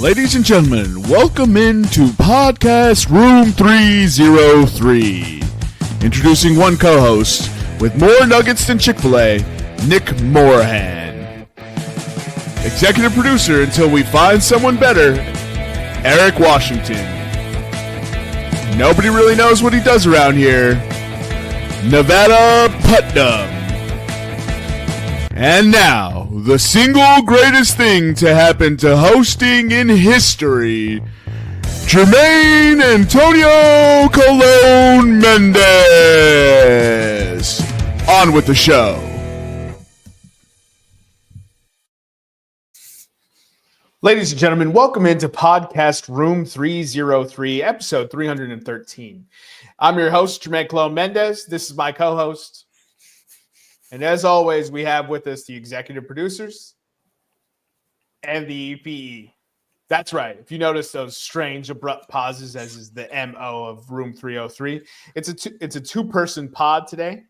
Ladies and gentlemen, welcome into Podcast Room 303. Introducing one co-host with more nuggets than Chick-fil-A, Nick Morahan. Executive producer until we find someone better, Eric Washington. Nobody really knows what he does around here, Nevada Putnam. And now, the single greatest thing to happen to hosting in history, Jermaine Antonio Colon Mendez. On with the show. Ladies and gentlemen, welcome into Podcast Room 303, episode 313. I'm your host, Jermaine Colon Mendez. This is my co-host. And as always, we have with us the executive producers and the EPE. That's right. If you notice those strange, abrupt pauses, as is the MO of Room 303, it's a two-person pod today.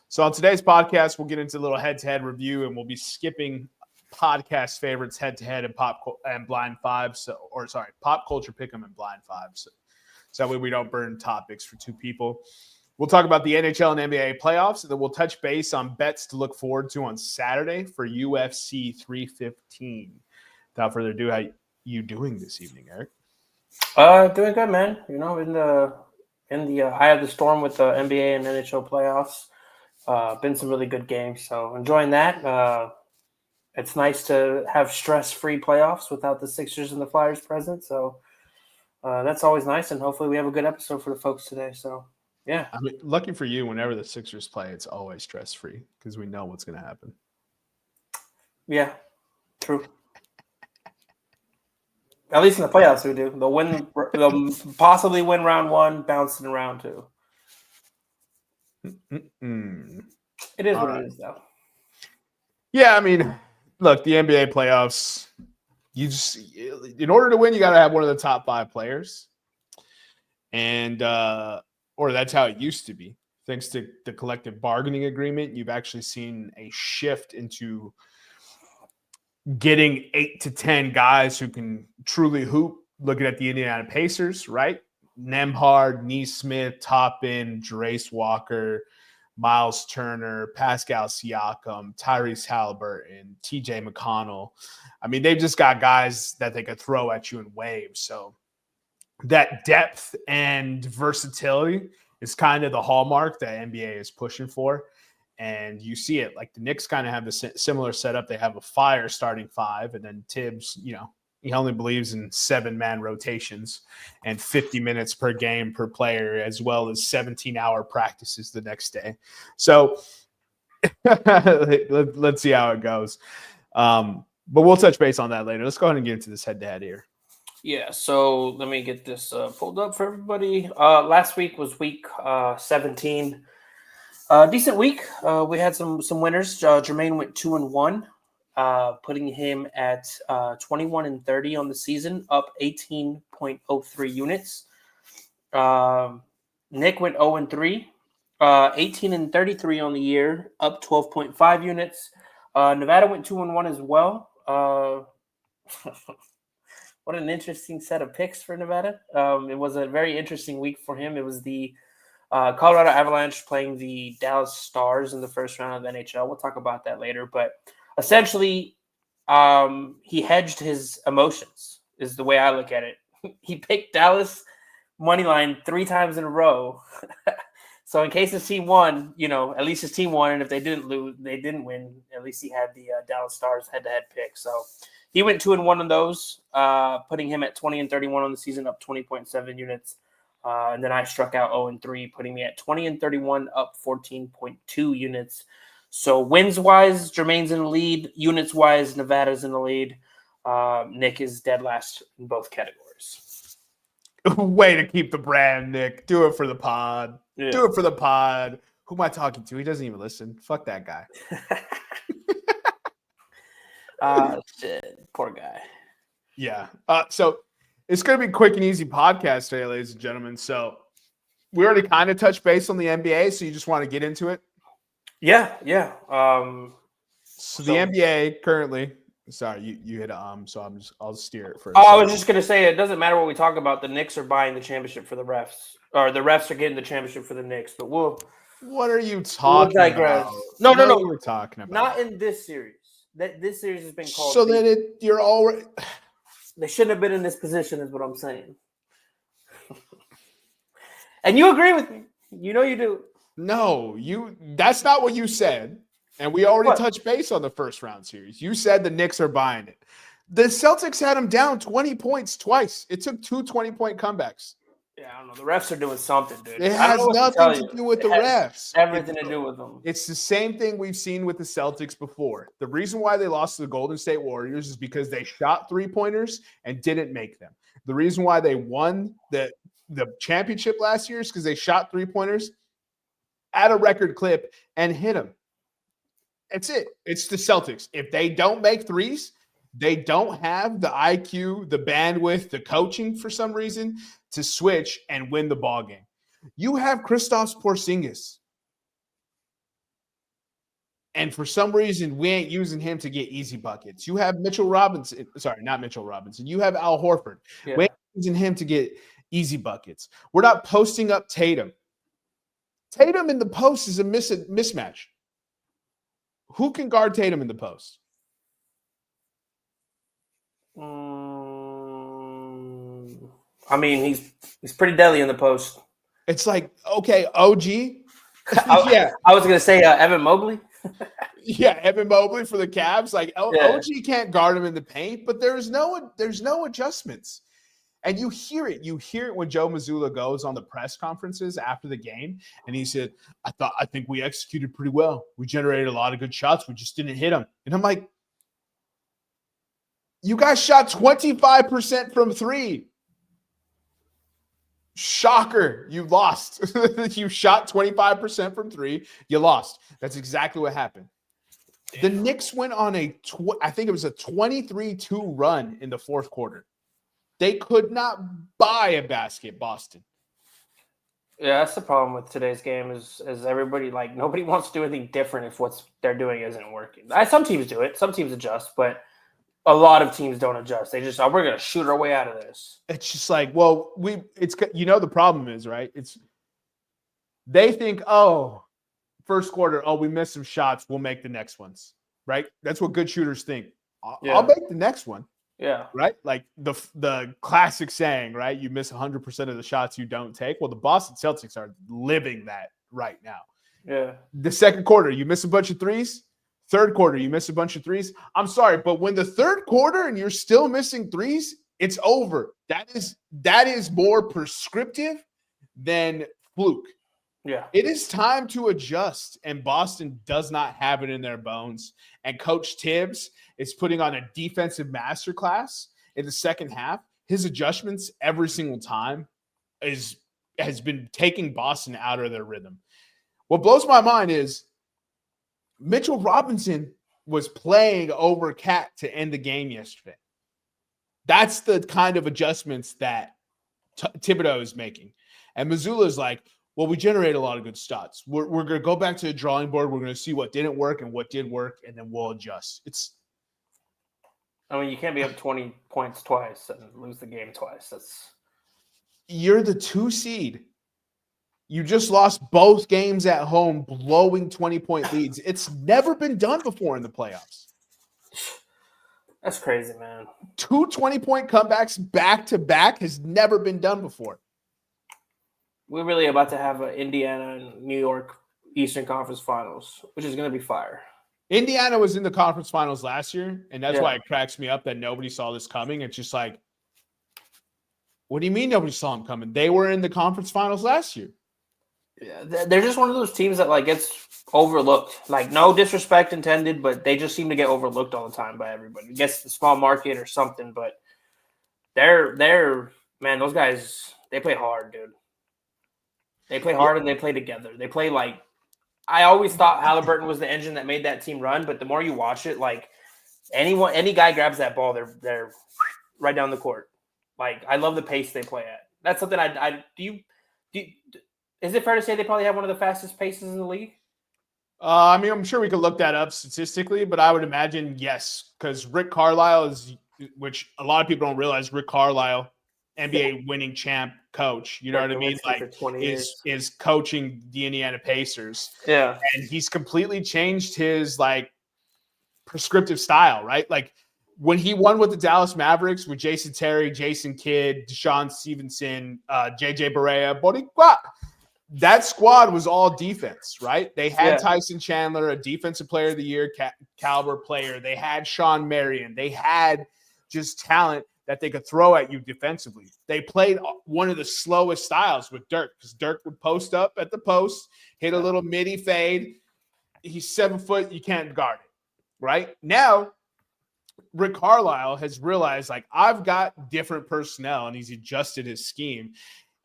So on today's podcast, we'll get into a little head-to-head review, and we'll be skipping podcast favorites head-to-head and blind five. Pop culture pick'em and blind five. So that way we don't burn topics for two people. We'll talk about the NHL and NBA playoffs, and then we'll touch base on bets to look forward to on Saturday for UFC 315. Without further ado, how you doing this evening, Eric? Doing good, man. You know, in the eye of the storm with the NBA and NHL playoffs. Been some really good games, so enjoying that. It's nice to have stress-free playoffs without the Sixers and the Flyers present, so that's always nice, and hopefully we have a good episode for the folks today, so... Yeah. I mean, lucky for you, whenever the Sixers play, it's always stress-free because we know what's going to happen. Yeah, true. At least in the playoffs, we do. They'll possibly win round one, bounce in round two. It is what it is, though. Yeah, I mean, look, the NBA playoffs, in order to win, you got to have one of the top five players. And, or that's how it used to be. Thanks to the collective bargaining agreement, you've actually seen a shift into getting 8 to 10 guys who can truly hoop. Looking at the Indiana Pacers, right? Nembhard, Nesmith, Toppin, Jarace Walker, Miles Turner, Pascal Siakam, Tyrese Halliburton, TJ McConnell. I mean, they've just got guys that they could throw at you in waves. So that depth and versatility is kind of the hallmark that NBA is pushing for. And you see it, like the Knicks kind of have the similar setup. They have a fire starting five, and then Tibbs, he only believes in 7-man rotations and 50 minutes per game per player, as well as 17-hour practices the next day. So let's see how it goes. But we'll touch base on that later. Let's go ahead and get into this head-to-head here. Yeah, so let me get this pulled up for everybody. Last week was week 17. Decent week. We had some winners. Jermaine went 2-1, putting him at 21-30 on the season, up 18.03 units. Nick went 0-3, 18-33 on the year, up 12.5 units. Nevada went 2-1 as well. What an interesting set of picks for Nevada. It was a very interesting week for him. It was the Colorado Avalanche playing the Dallas Stars in the first round of the NHL. We'll talk about that later. But essentially, he hedged his emotions is the way I look at it. He picked Dallas money line 3 times in a row. So in case his team won, at least his team won. And if they didn't win, at least he had the Dallas Stars head-to-head pick. So he went 2-1 on those, putting him at 20-31 on the season, up 20.7 units. And then I struck out 0-3, putting me at 20-31, up 14.2 units. So wins-wise, Jermaine's in the lead. Units-wise, Nevada's in the lead. Nick is dead last in both categories. Way to keep the brand, Nick. Do it for the pod. Yeah. Do it for the pod. Who am I talking to? He doesn't even listen. Fuck that guy. Shit. Poor guy. Yeah. So it's going to be a quick and easy podcast today, ladies and gentlemen. So we already kind of touched base on the NBA, so you just want to get into it? Yeah. So the NBA currently Sorry, you hit so I'll steer it for a Oh, I second. was just gonna say it doesn't matter what we talk about. The Knicks are buying the championship for the refs, or the refs are getting the championship for the Knicks. But What are you we'll talking digress. about? No, What no, are you talking about? not in this series. This series has been called. So then you're already. They shouldn't have been in this position, is what I'm saying. And you agree with me? You know you do. No, that's not what you said. And we already touched base on the first round series. You said the Knicks are buying it. The Celtics had them down 20 points twice. It took 2 20-point comebacks. Yeah, I don't know. The refs are doing something, dude. It I don't has know what nothing to to do with the has refs. everything to do with them. It's the same thing we've seen with the Celtics before. The reason why they lost to the Golden State Warriors is because they shot 3-pointers and didn't make them. The reason why they won the championship last year is because they shot 3-pointers at a record clip and hit them. That's it. It's the Celtics. If they don't make threes, they don't have the IQ, the bandwidth, the coaching for some reason to switch and win the ball game. You have Kristaps Porzingis. And for some reason, we ain't using him to get easy buckets. You have Mitchell Robinson. Sorry, not Mitchell Robinson. You have Al Horford. Yeah. We ain't using him to get easy buckets. We're not posting up Tatum. Tatum in the post is a mismatch. Who can guard Tatum in the post? I mean, he's pretty deadly in the post. It's like, okay, OG. Yeah, I was gonna say Evan Mobley. Yeah, Evan Mobley for the Cavs. Like OG can't guard him in the paint, but there's no adjustments. And you hear it. You hear it when Joe Mazzulla goes on the press conferences after the game, and he said, I think we executed pretty well. We generated a lot of good shots. We just didn't hit them. And I'm like, you guys shot 25% from 3. Shocker. You lost. You shot 25% from 3. You lost. That's exactly what happened. The Knicks went on I think it was a 23-2 run in the fourth quarter. They could not buy a basket, Boston. Yeah, that's the problem with today's game is everybody, like, nobody wants to do anything different if what they're doing isn't working. Some teams do it. Some teams adjust, but a lot of teams don't adjust. They just, we're going to shoot our way out of this. It's just like, well, the problem is, right? They think, first quarter, we missed some shots. We'll make the next ones, right? That's what good shooters think. I'll make the next one. Yeah. Right? Like the classic saying, right? You miss 100% of the shots you don't take. Well, the Boston Celtics are living that right now. Yeah. The second quarter, you miss a bunch of threes. Third quarter, you miss a bunch of threes. I'm sorry, but when the third quarter and you're still missing threes, it's over. That is more prescriptive than fluke. Yeah. It is time to adjust, and Boston does not have it in their bones. And Coach Tibbs is putting on a defensive masterclass in the second half. His adjustments every single time has been taking Boston out of their rhythm. What blows my mind is Mitchell Robinson was playing over Cat to end the game yesterday. That's the kind of adjustments that Thibodeau is making. And Mazzulla is like, well, we generate a lot of good stats. We're going to go back to the drawing board. We're going to see what didn't work and what did work, and then we'll adjust. I mean, you can't be up 20 points twice and lose the game twice. You're the 2 seed. You just lost both games at home, blowing 20-point leads. It's never been done before in the playoffs. That's crazy, man. 2 20-point comebacks back-to-back has never been done before. We're really about to have an Indiana and New York Eastern Conference Finals, which is going to be fire. Indiana was in the conference finals last year, and that's why it cracks me up that nobody saw this coming. It's just like, what do you mean nobody saw them coming? They were in the conference finals last year. Yeah, they're just one of those teams that, like, gets overlooked. Like, no disrespect intended, but they just seem to get overlooked all the time by everybody. I guess the small market or something, but they're man, those guys, they play hard, dude. They play hard and they play together. They play like – I always thought Halliburton was the engine that made that team run, but the more you watch it, like, any guy grabs that ball, they're right down the court. Like, I love the pace they play at. That's something is it fair to say they probably have one of the fastest paces in the league? I mean, I'm sure we could look that up statistically, but I would imagine yes, because Rick Carlisle is, which a lot of people don't realize, Rick Carlisle, NBA winning champ coach. You know Dirk what I mean? Nowitzki for Like 20 is years. is coaching the Indiana Pacers, Yeah. and he's completely changed his like prescriptive style, right? Like when he won with the Dallas Mavericks with Jason Terry, Jason Kidd, Deshaun Stevenson, JJ Barea, Boricua. That squad was all defense, right? They had Tyson Chandler, a defensive player of the year caliber player. They had Sean Marion. They had just talent that they could throw at you defensively. They played one of the slowest styles with Dirk because Dirk would post up at the post, hit a little midi fade. He's 7 foot. You can't guard it, right? Now, Rick Carlisle has realized, like, I've got different personnel, and he's adjusted his scheme.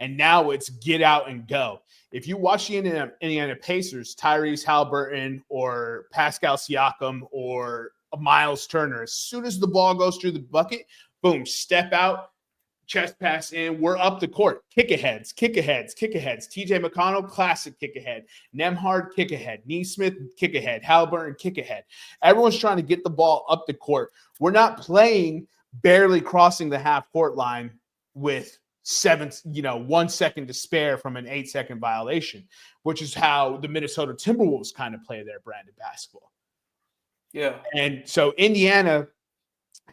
And now it's get out and go. If you watch the Indiana Pacers, Tyrese Halliburton or Pascal Siakam or Miles Turner, as soon as the ball goes through the bucket, boom, step out, chest pass in, we're up the court. Kick aheads, kick aheads, kick aheads. TJ McConnell, classic kick ahead. Nembhard, kick ahead. Neesmith, kick ahead. Halliburton, kick ahead. Everyone's trying to get the ball up the court. We're not playing barely crossing the half court line with 1 second to spare from an 8-second violation, which is how the Minnesota Timberwolves kind of play their brand of basketball. Yeah. And so Indiana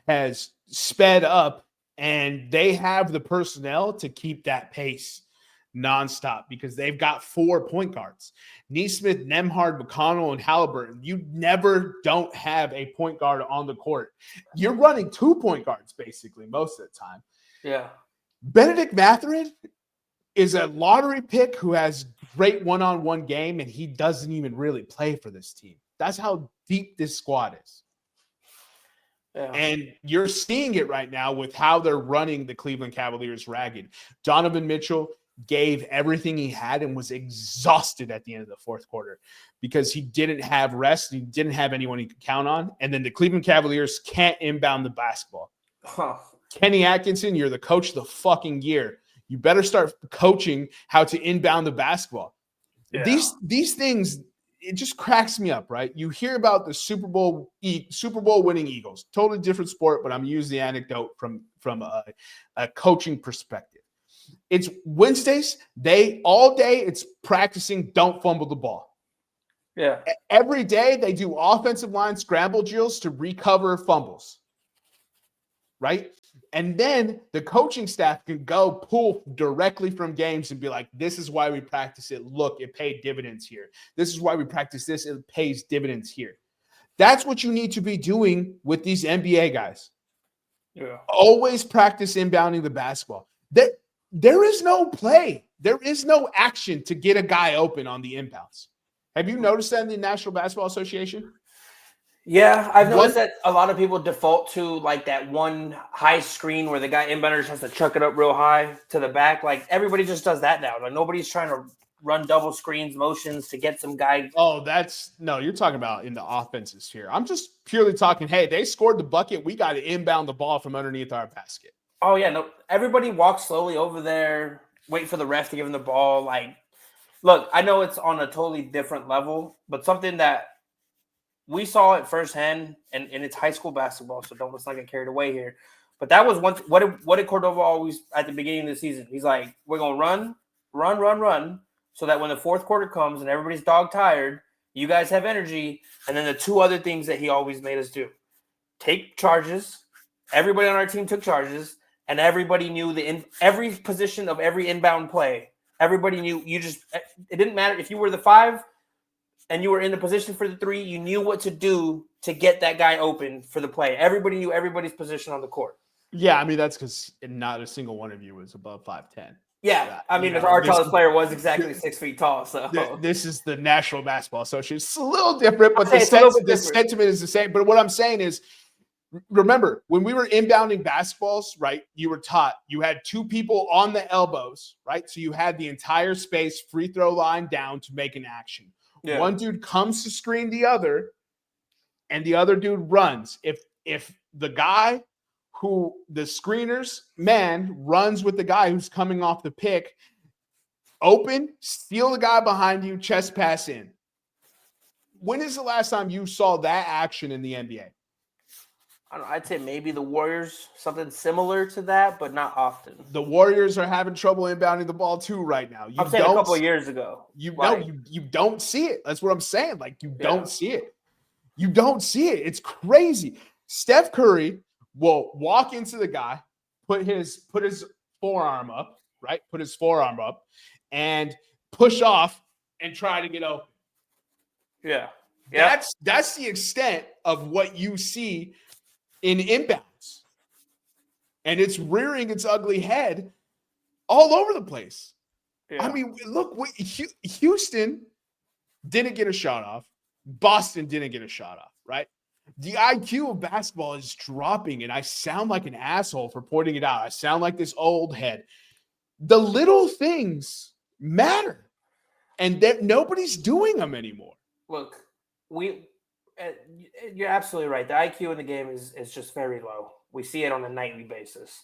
has sped up, and they have the personnel to keep that pace nonstop because they've got 4 point guards. Neesmith, Nembhard, McConnell, and Halliburton. You never don't have a point guard on the court. You're running 2 point guards basically most of the time. Yeah. Benedict Mathurin is a lottery pick who has great one-on-one game, and he doesn't even really play for this team. That's how deep this squad is. Yeah. And you're seeing it right now with how they're running the Cleveland Cavaliers ragged. Donovan Mitchell gave everything he had and was exhausted at the end of the fourth quarter because he didn't have rest. He didn't have anyone he could count on. And then the Cleveland Cavaliers can't inbound the basketball. Huh. Kenny Atkinson, you're the coach of the fucking year. You better start coaching how to inbound the basketball. Yeah. These things, it just cracks me up, right? You hear about the Super Bowl winning Eagles, totally different sport, but I'm using the anecdote from a coaching perspective. It's Wednesdays, all day it's practicing don't fumble the ball. Yeah. Every day they do offensive line scramble drills to recover fumbles. Right? And then the coaching staff can go pull directly from games and be like, this is why we practice it. Look, it paid dividends here. This is why we practice this. It pays dividends here. That's what you need to be doing with these NBA guys. Yeah. Always practice inbounding the basketball. There is no play. There is no action to get a guy open on the inbounds. Have you noticed that in the National Basketball Association? Yeah, I've noticed that a lot of people default to like that one high screen where the guy inbounders has to chuck it up real high to the back. Like everybody just does that now. Like nobody's trying to run double screens motions to get some guy. Oh, you're talking about in the offensive sphere. I'm just purely talking, hey, they scored the bucket. We got to inbound the ball from underneath our basket. Oh, yeah. No, everybody walks slowly over there, wait for the ref to give him the ball. Like, look, I know it's on a totally different level, but something that we saw it firsthand, and it's high school basketball, so let's not get carried away here. But that was one. What did Cordova always at the beginning of the season? He's like, we're gonna run, so that when the fourth quarter comes and everybody's dog tired, you guys have energy. And then the 2 other things that he always made us do: take charges. Everybody on our team took charges, and everybody knew every position of every inbound play. Everybody knew. It didn't matter if you were the 5. And you were in the position for the 3, you knew what to do to get that guy open for the play. Everybody knew everybody's position on the court. Yeah, I mean, that's because not a single one of you was above 5'10". Yeah, I mean, our tallest player was exactly 6 feet tall. So this is the National Basketball Association. It's a little different, but the sentiment is the same. But what I'm saying is, remember, when we were inbounding basketballs, right, you were taught you had 2 people on the elbows, right? So you had the entire space, free throw line down to make an action. Yeah. One dude comes to screen the other, and the other dude runs. If the guy the screener's man runs with the guy who's coming off the pick, open, steal the guy behind you, chest pass in. when is the last time you saw that action in the NBA? I don't know, I'd say maybe the Warriors, something similar to that, but not often. The Warriors are having trouble inbounding the ball too right now. I'm saying a couple of years ago. You don't see it. That's what I'm saying. Like you don't see it. You don't see it. It's crazy. Steph Curry will walk into the guy, put his forearm up, right? Put his forearm up and push off and try to get open. Yeah. That's the extent of what you see in inbounds. And it's rearing its ugly head all over the place. Yeah. I mean, look, Houston didn't get a shot off. Boston didn't get a shot off, right? The IQ of basketball is dropping, and I sound like an asshole for pointing it out. I sound like this old head. The little things matter, and that nobody's doing them anymore. Look, you're absolutely right. The IQ in the game is just very low. We see it on a nightly basis.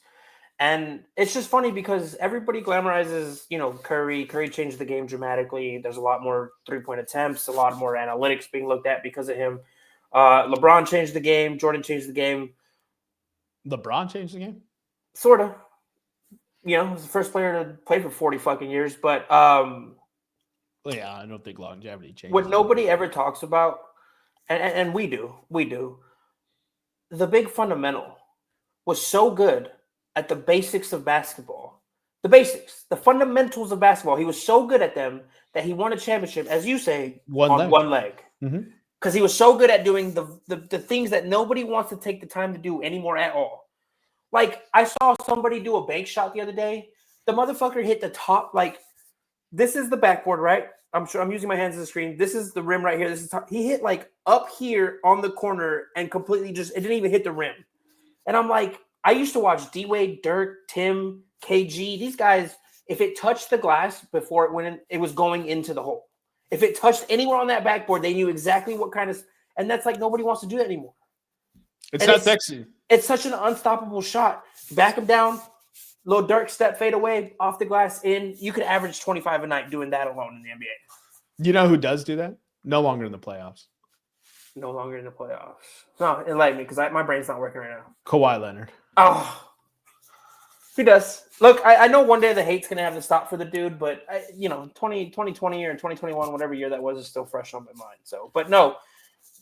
And it's just funny because everybody glamorizes, Curry. Curry changed the game dramatically. There's a lot more three-point attempts, a lot more analytics being looked at because of him. LeBron changed the game. Jordan changed the game. LeBron changed the game? Sort of. He was the first player to play for 40 fucking years. But yeah, I don't think longevity changes. What nobody ever talks about, and we do, the big fundamental was so good at the basics of basketball. The basics, the fundamentals of basketball. He was so good at them that he won a championship, as you say, on one leg. Because he was so good at doing the things that nobody wants to take the time to do anymore at all. Like, I saw somebody do a bank shot the other day. The motherfucker hit the top, like, this is the backboard, right? I'm sure I'm using my hands as a screen. This is the rim right here. This is top. He hit, like, up here on the corner and completely it didn't even hit the rim. And I'm like, I used to watch D-Wade, Dirk, Tim, KG. These guys, if it touched the glass before it went in, it was going into the hole. If it touched anywhere on that backboard, they knew exactly what kind of – and that's like nobody wants to do that anymore. It's not sexy. It's such an unstoppable shot. Back him down, little Dirk step, fade away, off the glass, in. You could average 25 a night doing that alone in the NBA. You know who does do that? No longer in the playoffs. No longer in the playoffs. No, enlighten me because my brain's not working right now. Kawhi Leonard. Oh, he does. Look, I know one day the hate's going to have to stop for the dude, but 2020 or 2021, whatever year that was, is still fresh on my mind. So, but no,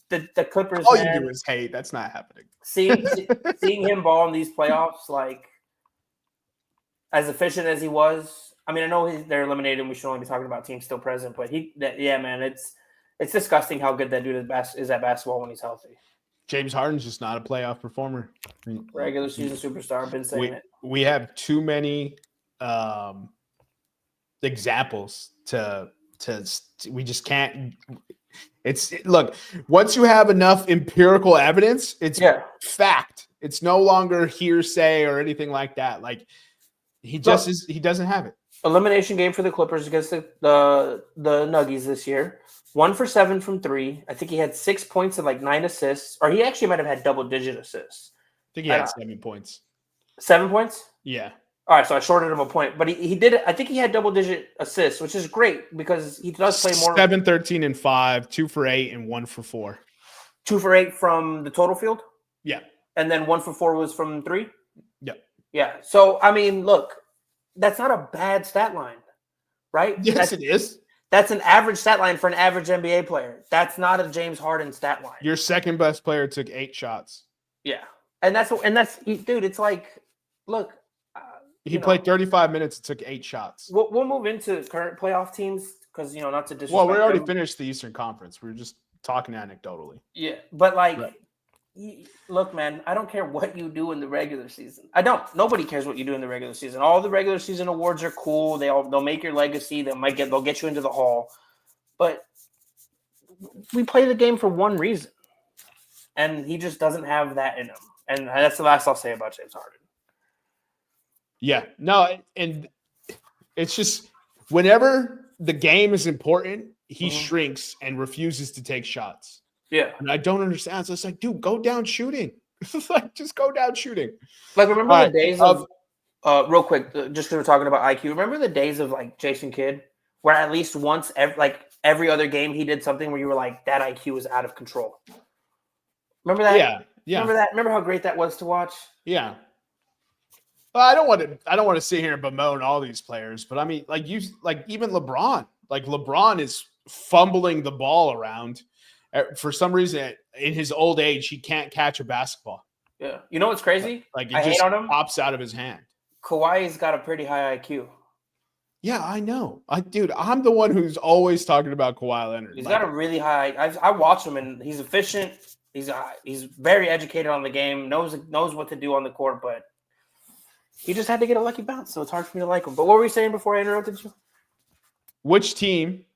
the Clippers. All you do is hate. That's not happening. Seeing him ball in these playoffs, like as efficient as he was. I mean, I know they're eliminated, and we should only be talking about teams still present. But man, it's disgusting how good that dude is at basketball when he's healthy. James Harden's just not a playoff performer. Regular season superstar. I've been saying it. We have too many examples to we just can't. Look, once you have enough empirical evidence, it's fact. It's no longer hearsay or anything like that. Like he doesn't have it. Elimination game for the Clippers against the Nuggies this year. 1 for 7 from 3. I think he had 6 points and like 9 assists, or he actually might have had double-digit assists. I think he had 7 points. 7 points? Yeah. All right, so I shorted him a point, but he did. I think he had double-digit assists, which is great because he does play more. 7, 13, and 5, 2 for 8, and 1 for 4. 2 for 8 from the total field. Yeah. And then 1 for 4 was from 3. Yeah. Yeah. So I mean, look, that's not a bad stat line, right? Yes, it is. That's an average stat line for an average NBA player. That's not a James Harden stat line. Your second best player took 8 shots. Yeah, and that's dude. It's like, look, he played 35 minutes and took 8 shots. We'll move into current playoff teams because not to disrespect. Well, we already finished the Eastern Conference. We were just talking anecdotally. Yeah, but look, man, I don't care what you do in the regular season. I don't. Nobody cares what you do in the regular season. All the regular season awards are cool. They'll make your legacy. They'll get you into the hall. But we play the game for one reason, and he just doesn't have that in him. And that's the last I'll say about James Harden. Yeah, no, and it's just whenever the game is important, he shrinks and refuses to take shots. Yeah. And I don't understand. So it's like, dude, go down shooting. Just go down shooting. Like, remember the days of real quick, just because we're talking about IQ, remember the days of like Jason Kidd, where at least once, every other game he did something where you were like, that IQ is out of control. Remember that? Yeah. Remember that? Remember how great that was to watch? Yeah. Well, I don't want to sit here and bemoan all these players, but I mean, even LeBron. Like LeBron is fumbling the ball around. For some reason, in his old age, he can't catch a basketball. Yeah. You know what's crazy? Like it I just hate on him. pops out of his hand. Kawhi's got a pretty high IQ. Yeah, I know. Dude, I'm the one who's always talking about Kawhi Leonard. He's got a really high. I watch him and he's efficient. He's very educated on the game. Knows what to do on the court, but he just had to get a lucky bounce, so it's hard for me to like him. But what were you saying before I interrupted you? Which team,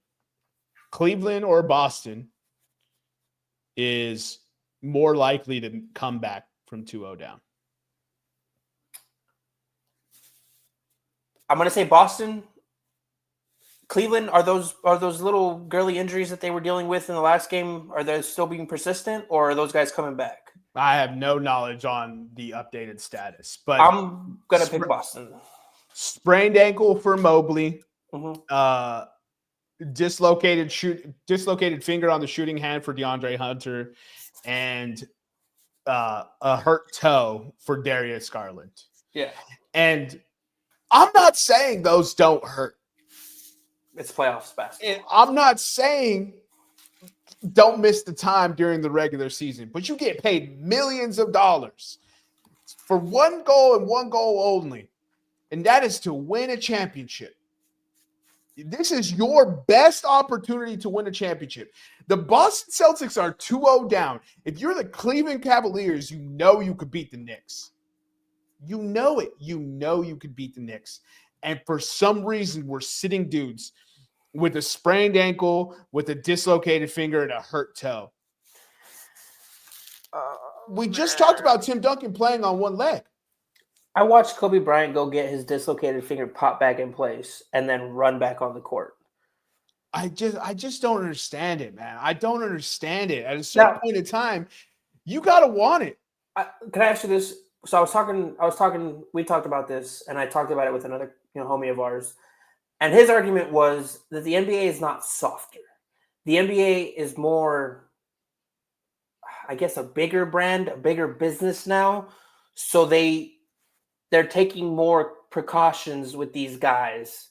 Cleveland or Boston, is more likely to come back from 2-0 down? I'm going to say Boston. Cleveland, are those little girly injuries that they were dealing with in the last game, are they still being persistent, or are those guys coming back? I have no knowledge on the updated status, but I'm going to pick Boston. Sprained ankle for Mobley. Mm-hmm. Dislocated finger on the shooting hand for DeAndre Hunter, and a hurt toe for Darius Garland. Yeah. And I'm not saying those don't hurt. It's playoffs basketball. And I'm not saying don't miss the time during the regular season, but you get paid millions of dollars for one goal and one goal only, and that is to win a championship. This is your best opportunity to win a championship. The Boston Celtics are 2-0 down. If you're the Cleveland Cavaliers, you know you could beat the Knicks. You know it. You know you could beat the Knicks. And for some reason, we're sitting dudes with a sprained ankle, with a dislocated finger, and a hurt toe. We just talked about Tim Duncan playing on one leg. I watched Kobe Bryant go get his dislocated finger pop back in place and then run back on the court. I just don't understand it, man. I don't understand it. At a certain point in time, you gotta want it. Can I ask you this? So we talked about this, and I talked about it with another homie of ours. And his argument was that the NBA is not softer. The NBA is more, I guess, a bigger brand, a bigger business now. So they're taking more precautions with these guys.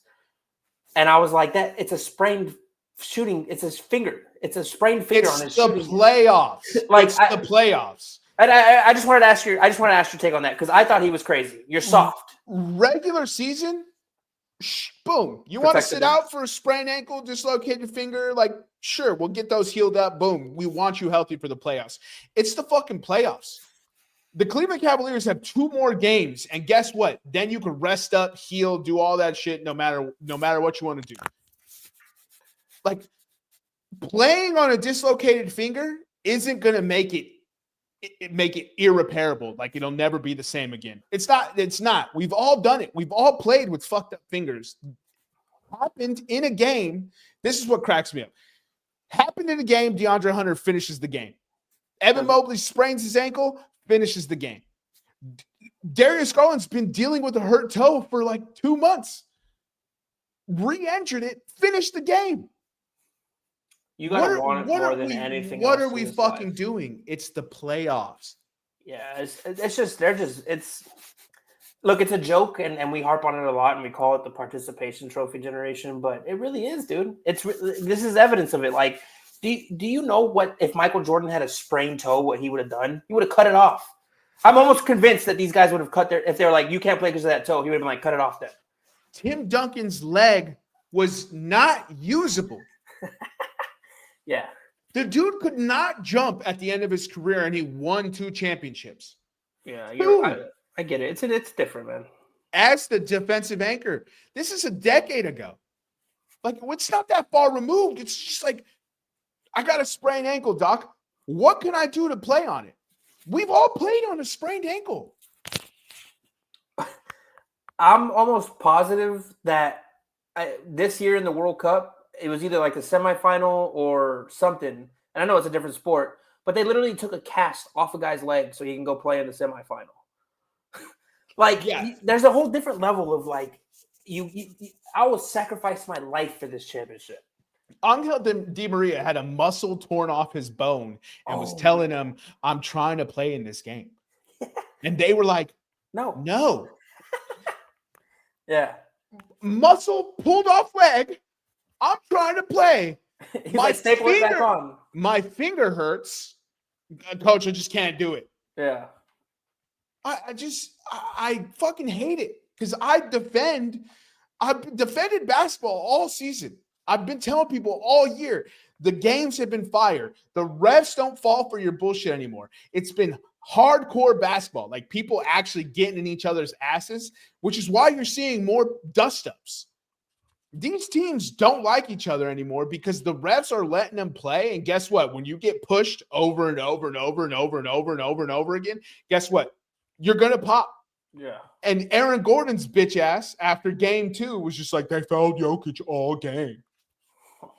And I was like, that it's a sprained shooting. It's his finger. It's a sprained finger on his shooting. It's the playoffs. It's the playoffs. And I just wanted to ask your take on that, because I thought he was crazy. You're soft. Regular season, boom. You want to sit out for a sprained ankle, dislocated finger? Like, sure, we'll get those healed up. Boom. We want you healthy for the playoffs. It's the fucking playoffs. The Cleveland Cavaliers have 2 more games, and guess what? Then you can rest up, heal, do all that shit no matter what you want to do. Like, playing on a dislocated finger isn't going to make it irreparable. Like, it'll never be the same again. It's not. We've all done it. We've all played with fucked up fingers. Happened in a game. This is what cracks me up. Happened in a game, DeAndre Hunter finishes the game. Evan Mobley sprains his ankle, finishes the game. Darius Garland's been dealing with a hurt toe for like 2 months. Re-injured it, finished the game. You gotta want it more than anything else. What are we fucking doing? It's the playoffs. Yeah, it's look, it's a joke, and we harp on it a lot, and we call it the participation trophy generation, but it really is, dude. This is evidence of it. Like, do you know what, if Michael Jordan had a sprained toe, what he would have done? He would have cut it off. I'm almost convinced that these guys would have cut if they were like, you can't play because of that toe, he would have been like, cut it off then. Tim Duncan's leg was not usable. Yeah. The dude could not jump at the end of his career, and he won 2 championships. Yeah, I get it. It's different, man. As the defensive anchor, this is a decade ago. Like, it's not that far removed. It's just like, I got a sprained ankle, doc. What can I do to play on it? We've all played on a sprained ankle. I'm almost positive that this year in the World Cup, it was either like a semifinal or something. And I know it's a different sport, but they literally took a cast off a guy's leg so he can go play in the semifinal. There's a whole different level of like, I will sacrifice my life for this championship. Angel Di Maria had a muscle torn off his bone and was telling him, I'm trying to play in this game. And they were like, no. Yeah. Muscle pulled off leg. I'm trying to play. He's like, staple it back on. My finger hurts. Coach, I just can't do it. Yeah. I fucking hate it because I've defended basketball all season. I've been telling people all year, the games have been fire. The refs don't fall for your bullshit anymore. It's been hardcore basketball, like people actually getting in each other's asses, which is why you're seeing more dust-ups. These teams don't like each other anymore because the refs are letting them play. And guess what? When you get pushed over and over and over and over and over and over and over again, guess what? You're going to pop. Yeah. And Aaron Gordon's bitch ass after game 2 was just like, they fouled Jokic all game.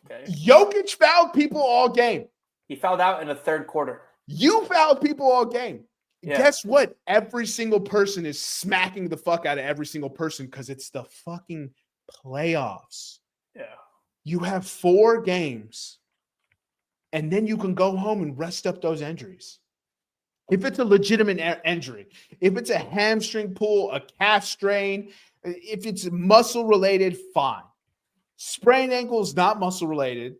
Okay. Jokic fouled people all game. He fouled out in the third quarter. You fouled people all game. Yeah. Guess what? Every single person is smacking the fuck out of every single person because it's the fucking playoffs. Yeah. You have 4 games, and then you can go home and rest up those injuries. If it's a legitimate injury, if it's a hamstring pull, a calf strain, if it's muscle related, fine. Sprained ankle is not muscle related.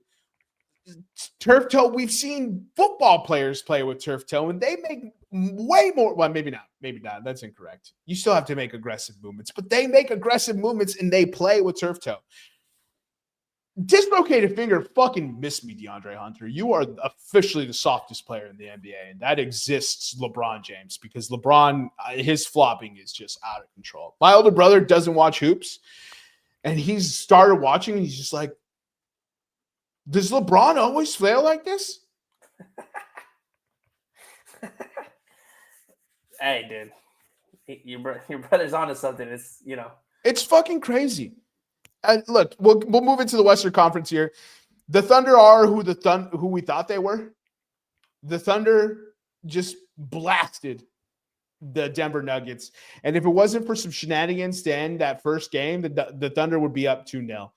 Turf toe, we've seen football players play with turf toe, and they make way more. Well, maybe not. That's incorrect. You still have to make aggressive movements, but they make aggressive movements and they play with turf toe. Dislocated finger fucking missed me, DeAndre Hunter. You are officially the softest player in the NBA, and that exists LeBron James because LeBron, his flopping is just out of control. My older brother doesn't watch hoops, and he's started watching, and he's just like, does LeBron always flail like this? Hey, dude. Your brother's onto something. It's, It's fucking crazy. And look, we'll move into the Western Conference here. The Thunder are who we thought they were. The Thunder just blasted the Denver Nuggets. And if it wasn't for some shenanigans to end that first game, the Thunder would be up 2-0.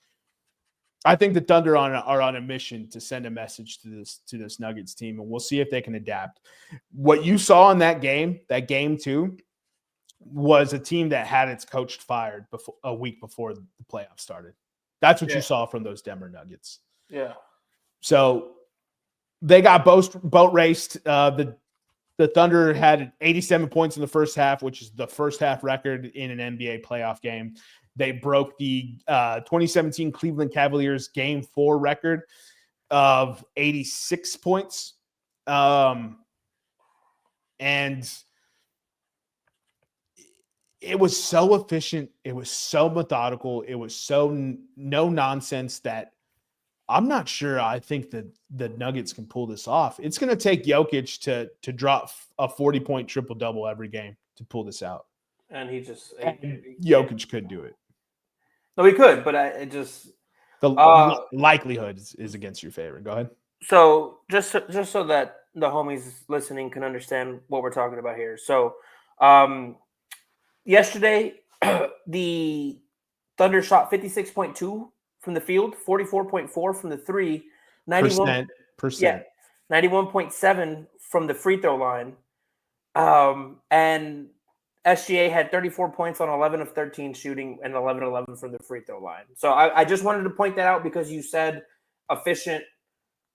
I think the Thunder are on a mission to send a message to this Nuggets team, and we'll see if they can adapt. What you saw in that game 2, was a team that had its coach fired a week before the playoffs started. That's what you saw from those Denver Nuggets. Yeah. So they got boat raced. The Thunder had 87 points in the first half, which is the first half record in an NBA playoff game. They broke the 2017 Cleveland Cavaliers Game 4 record of 86 points. And it was so efficient. It was so methodical. It was so no nonsense that I'm not sure I think that the Nuggets can pull this off. It's going to take Jokic to drop a 40-point triple-double every game to pull this out. And Jokic could do it. No, he could, but the likelihood is against your favor. Go ahead. So just so that the homies listening can understand what we're talking about here. So yesterday, the Thunder shot 56.2 from the field, 44.4 from the 3, 91%. 91.7 from the free throw line. And SGA had 34 points on 11 of 13 shooting and 11 from the free throw line. So I just wanted to point that out because you said efficient,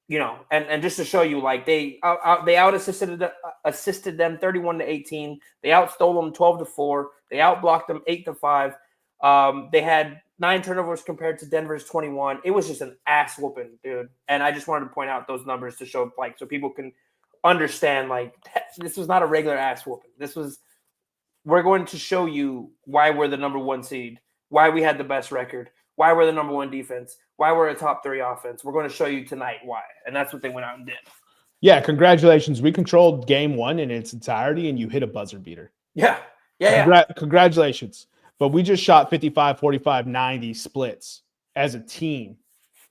and just to show you, like they out assisted them 31-18. They outstole them 12-4. They outblocked them 8-5. They had 9 turnovers compared to Denver's 21. It was just an ass whooping, dude. And I just wanted to point out those numbers to show, like, so people can understand, like, this was not a regular ass whooping. We're going to show you why we're the number 1 seed, why we had the best record, why we're the number 1 defense, why we're a top 3 offense. We're going to show you tonight why. And that's what they went out and did. Yeah, congratulations. We controlled game 1 in its entirety, and you hit a buzzer beater. Yeah. Congratulations. But we just shot 55, 45, 90 splits as a team.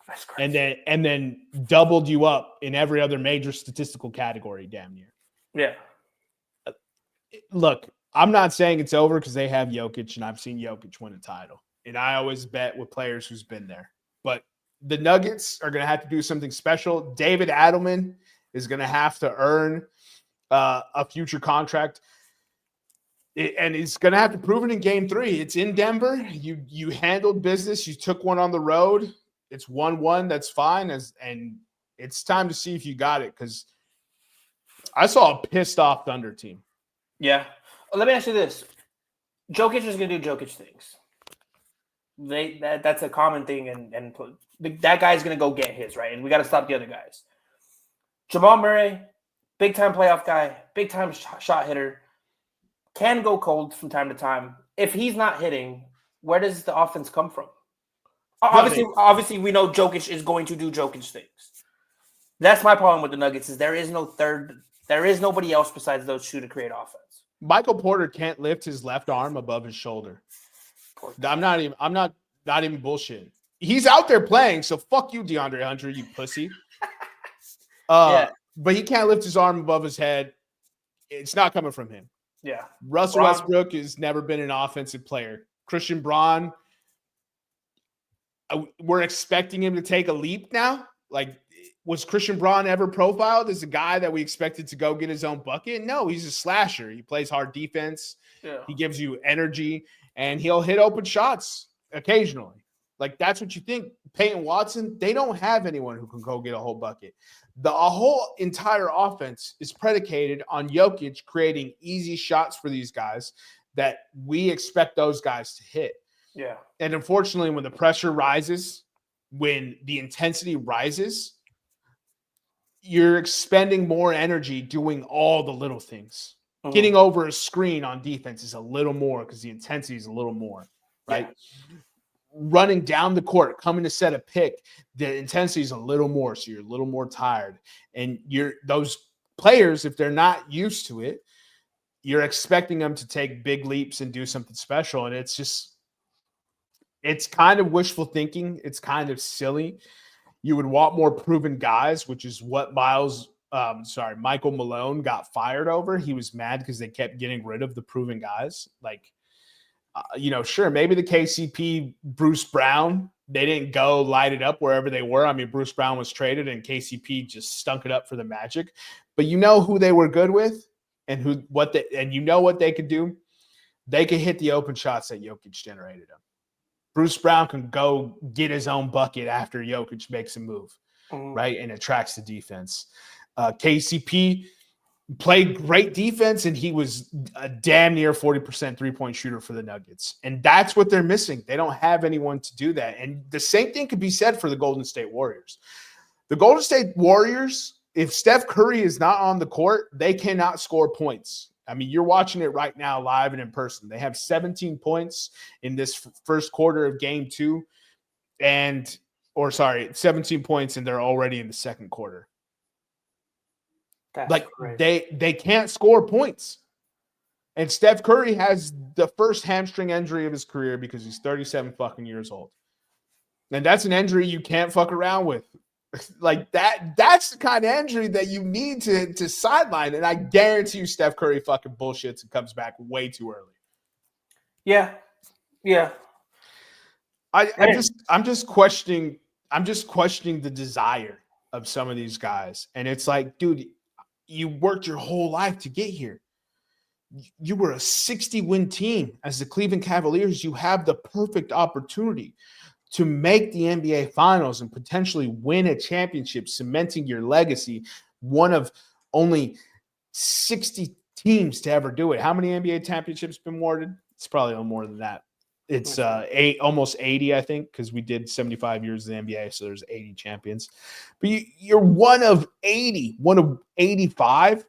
That's crazy. And then doubled you up in every other major statistical category, damn near. Yeah. Look, I'm not saying it's over because they have Jokic, and I've seen Jokic win a title. And I always bet with players who's been there. But the Nuggets are going to have to do something special. David Adelman is going to have to earn a future contract. And he's going to have to prove it in game 3. It's in Denver. You handled business. You took one on the road. It's 1-1. That's fine. And it's time to see if you got it, because I saw a pissed off Thunder team. Yeah. Let me ask you this. Jokic is going to do Jokic things. That's a common thing, and that guy's going to go get his, right? And we got to stop the other guys. Jamal Murray, big-time playoff guy, big-time shot hitter, can go cold from time to time. If he's not hitting, where does the offense come from? Obviously, we know Jokic is going to do Jokic things. That's my problem with the Nuggets, is there is nobody else besides those two to create offense. Michael Porter can't lift his left arm above his shoulder. I'm not even bullshitting. He's out there playing, so fuck you, DeAndre Hunter, you pussy. But he can't lift his arm above his head. It's not coming from him. Yeah. Russell Westbrook has never been an offensive player. Christian Braun, we're expecting him to take a leap now. Like, was Christian Braun ever profiled as a guy that we expected to go get his own bucket? No, he's a slasher. He plays hard defense. Yeah. He gives you energy, and he'll hit open shots occasionally. Like, that's what you think. Peyton Watson, they don't have anyone who can go get a whole bucket. The whole entire offense is predicated on Jokic creating easy shots for these guys that we expect those guys to hit. Yeah. And unfortunately, when the pressure rises, when the intensity rises, you're expending more energy doing all the little things. Mm-hmm. Getting over a screen on defense is a little more because the intensity is a little more, right? Yeah. Running down the court, coming to set a pick, the intensity is a little more, so you're a little more tired. And those players, if they're not used to it, you're expecting them to take big leaps and do something special. And it's kind of wishful thinking. It's kind of silly. You would want more proven guys, which is what Michael Malone got fired over. He was mad because they kept getting rid of the proven guys. Like, sure, maybe the KCP, Bruce Brown, they didn't go light it up wherever they were. I mean, Bruce Brown was traded and KCP just stunk it up for the Magic. But you know who they were good with and what they could do? They could hit the open shots that Jokic generated them. Bruce Brown can go get his own bucket after Jokic makes a move, right, and attracts the defense. KCP played great defense, and he was a damn near 40% three-point shooter for the Nuggets. And that's what they're missing. They don't have anyone to do that. And the same thing could be said for the Golden State Warriors. The Golden State Warriors, if Steph Curry is not on the court, they cannot score points. I mean, you're watching it right now live and in person. They have 17 points in this first quarter of game 2. 17 points, and they're already in the second quarter. That's crazy. They can't score points. And Steph Curry has the first hamstring injury of his career because he's 37 fucking years old. And that's an injury you can't fuck around with. Like that's the kind of injury that you need to sideline. And I guarantee you Steph Curry fucking bullshits and comes back way too early. Yeah. Yeah. I'm just questioning the desire of some of these guys. And it's like, dude, you worked your whole life to get here. You were a 60-win team as the Cleveland Cavaliers. You have the perfect opportunity to make the NBA Finals and potentially win a championship, cementing your legacy, one of only 60 teams to ever do it. How many NBA championships been awarded? It's probably a little more than that. It's almost 80, I think, because we did 75 years of the NBA, so there's 80 champions. But you're one of 80, one of 85.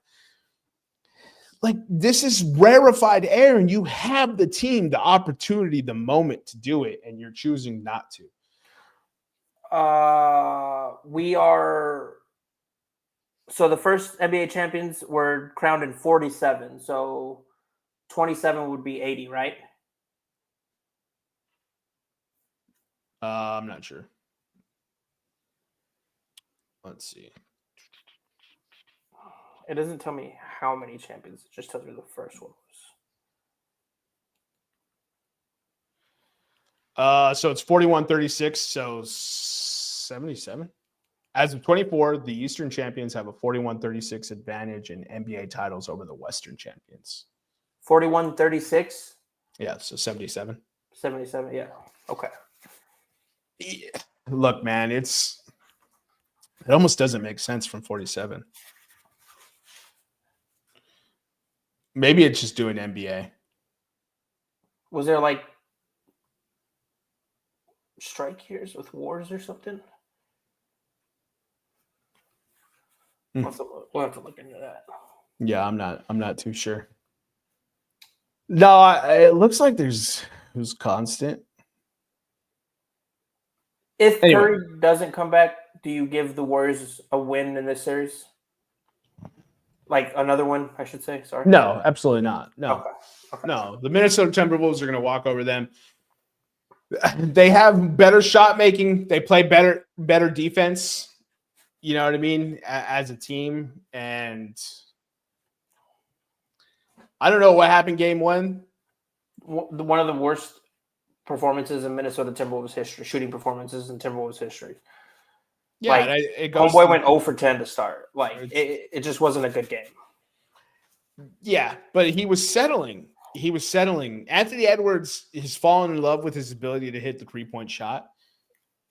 Like, this is rarefied air, and you have the team, the opportunity, the moment to do it, and you're choosing not to. So the first NBA champions were crowned in 47. So 27 would be 80, right? I'm not sure. Let's see. It doesn't tell me how many champions. It just tells me the first one was. So it's 41-36. So 77. As of 24, the Eastern champions have a 41-36 advantage in NBA titles over the Western champions. 41-36? Yeah, so 77. 77, yeah. Okay. Yeah. Look, man, it almost doesn't make sense from 47. Maybe it's just doing NBA. Was there like strike years with wars or something? We'll have to look into that. Yeah, I'm not too sure. No, it looks like it was constant. If Curry doesn't come back, do you give the Warriors a win in this series? Like another one, I should say. Sorry. No, absolutely not. No. Okay. No. The Minnesota Timberwolves are going to walk over them. They have better shot making. They play better defense. You know what I mean? As a team. And I don't know what happened game 1. One of the worst performances in Minnesota Timberwolves history, shooting performances in Timberwolves history. Yeah, like, it goes. Homeboy went 0 for 10 to start. Like it just wasn't a good game. Yeah, but he was settling. Anthony Edwards has fallen in love with his ability to hit the 3-point shot,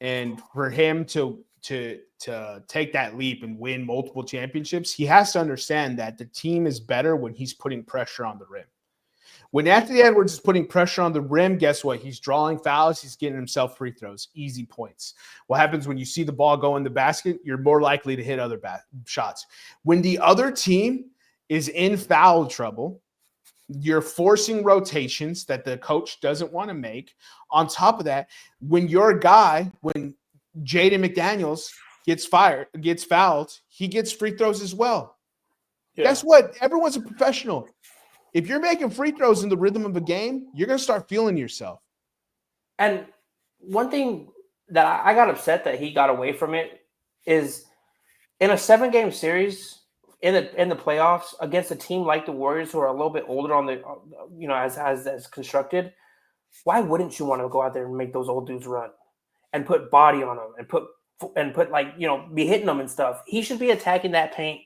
and for him to take that leap and win multiple championships, he has to understand that the team is better when he's putting pressure on the rim. When Anthony Edwards is putting pressure on the rim, guess what? He's drawing fouls. He's getting himself free throws, easy points. What happens when you see the ball go in the basket? You're more likely to hit other shots. When the other team is in foul trouble, you're forcing rotations that the coach doesn't want to make. On top of that, when Jaden McDaniels gets fouled, he gets free throws as well. Yeah. Guess what? Everyone's a professional. If you're making free throws in the rhythm of a game, you're going to start feeling yourself. And one thing that I got upset that he got away from it is in a 7-game series in the playoffs against a team like the Warriors, who are a little bit older on the, as constructed. Why wouldn't you want to go out there and make those old dudes run and put body on them and put like, be hitting them and stuff? He should be attacking that paint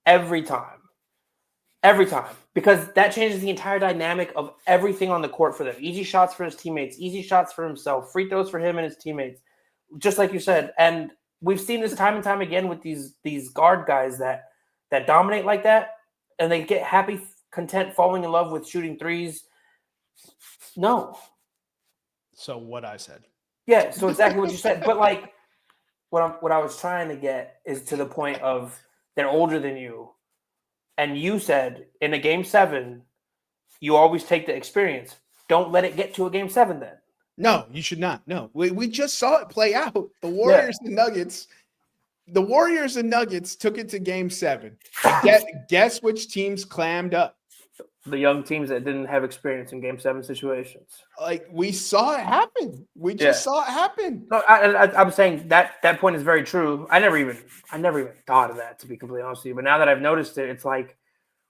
every time. Every time, because that changes the entire dynamic of everything on the court for them. Easy shots for his teammates, easy shots for himself, free throws for him and his teammates, just like you said. And we've seen this time and time again with these guard guys that dominate like that, and they get happy, content, falling in love with shooting threes. No. So what I said. Yeah, so exactly what you said. But like what I was trying to get is to the point of they're older than you. And you said in a game 7, you always take the experience. Don't let it get to a game 7 then. No, you should not. No, we just saw it play out. The Warriors and Nuggets. The Warriors and Nuggets took it to game 7. Guess which teams clammed up? The young teams that didn't have experience in game 7 situations. Like, we saw it happen. We just saw it happen. No, I'm saying that point is very true. I never even thought of that, to be completely honest with you. But now that I've noticed it, it's like,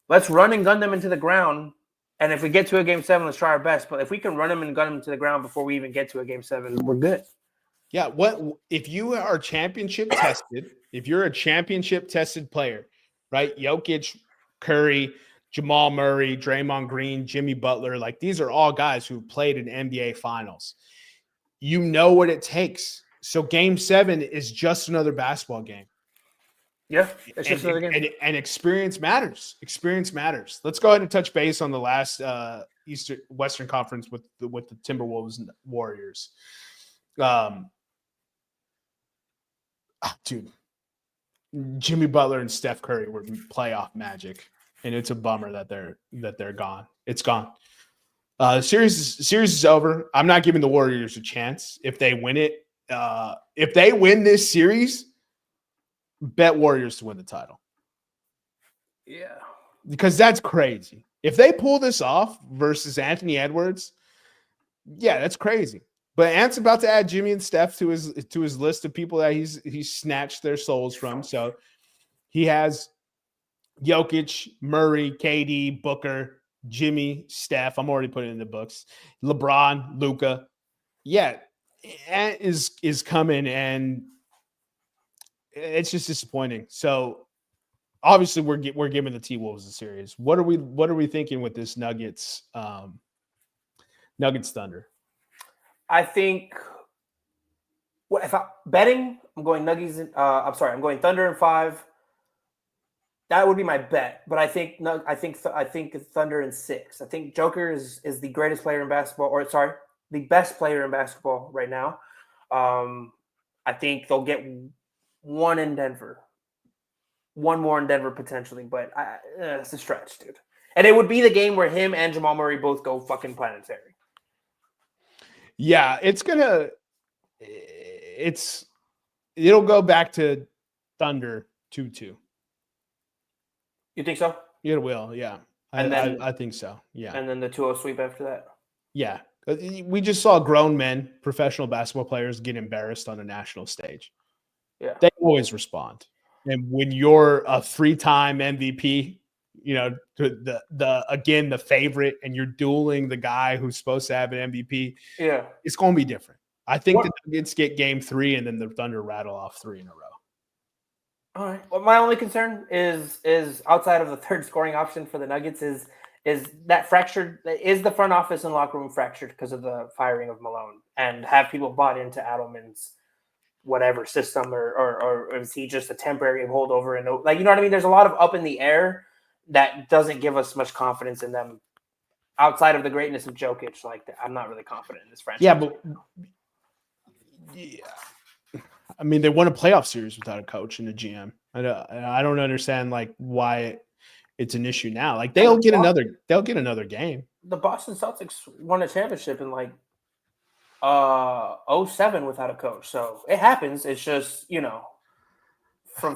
let's run and gun them into the ground. And if we get to a game 7, let's try our best. But if we can run them and gun them to the ground before we even get to a game 7, we're good. Yeah. If you are championship tested, if you're a championship tested player, right? Jokic, Curry, Jamal Murray, Draymond Green, Jimmy Butler, like these are all guys who played in NBA finals. You know what it takes. So game 7 is just another basketball game. Yeah, it's just another game. And experience matters. Experience matters. Let's go ahead and touch base on the last Western Conference with the Timberwolves and Warriors. Dude, Jimmy Butler and Steph Curry were playoff magic. And it's a bummer that they're gone. It's gone. The series is over. I'm not giving the Warriors a chance. If they win it, if they win this series, bet Warriors to win the title. Yeah, because that's crazy. If they pull this off versus Anthony Edwards, yeah, that's crazy. But Ant's about to add Jimmy and Steph to his list of people that he's snatched their souls from. So he has Jokic, Murray, KD, Booker, Jimmy, Steph. I'm already putting it in the books. LeBron, Luka. Yeah, Ant is coming, and it's just disappointing. So obviously we're giving the T-Wolves a series. What are we thinking with this Nuggets Thunder? I think if I'm betting, I'm going Nuggets. I'm going Thunder in 5. That would be my bet, but I think Thunder in 6. I think Joker is the greatest player in basketball, the best player in basketball right now. I think they'll get one in Denver, one more in Denver potentially, but it's a stretch, dude. And it would be the game where him and Jamal Murray both go fucking planetary. Yeah, it'll go back to Thunder 2-2. You think so? It will, yeah. I think so, yeah. And then the 2-0 sweep after that? Yeah. We just saw grown men, professional basketball players, get embarrassed on a national stage. Yeah. They always respond. And when you're a 3-time MVP, the favorite, and you're dueling the guy who's supposed to have an MVP, yeah, it's going to be different. I think the Nuggets get game 3 and then the Thunder rattle off 3 in a row. All right. Well, my only concern is outside of the third scoring option for the Nuggets is that fractured. Is the front office and locker room fractured because of the firing of Malone, and have people bought into Adelman's whatever system, or is he just a temporary holdover? And you know what I mean? There's a lot of up in the air that doesn't give us much confidence in them outside of the greatness of Jokic. I'm not really confident in this franchise. Yeah, but I mean, they won a playoff series without a coach and a GM. I don't understand why it's an issue now. They'll get another game. The Boston Celtics won a championship in 07 without a coach. So it happens. It's just, from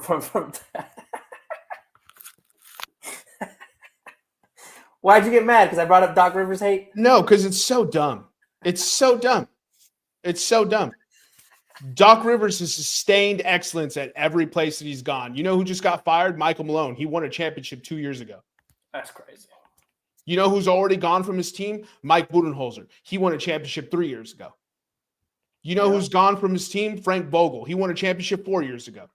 Why'd you get mad? Because I brought up Doc Rivers hate? No, because it's so dumb. It's so dumb. Doc Rivers has sustained excellence at every place that he's gone. You know who just got fired? Michael Malone. He won a championship 2 years ago. That's crazy. You know who's already gone from his team? Mike Budenholzer. He won a championship 3 years ago. You know who's gone from his team? Frank Vogel. He won a championship 4 years ago.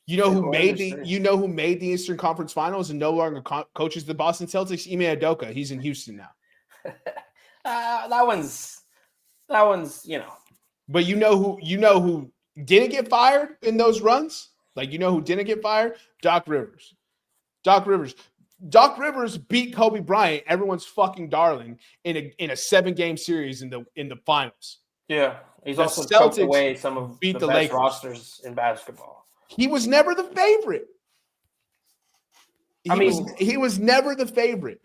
You know who made the Eastern Conference Finals and no longer coaches the Boston Celtics? Ime Udoka. He's in Houston now. That one's. But you know who didn't get fired in those runs? Who didn't get fired? Doc Rivers. Doc Rivers beat Kobe Bryant, everyone's fucking darling, in a 7-game series in the finals. Yeah, he's also choked away some of the best Lakers rosters in basketball. He was never the favorite. He was never the favorite.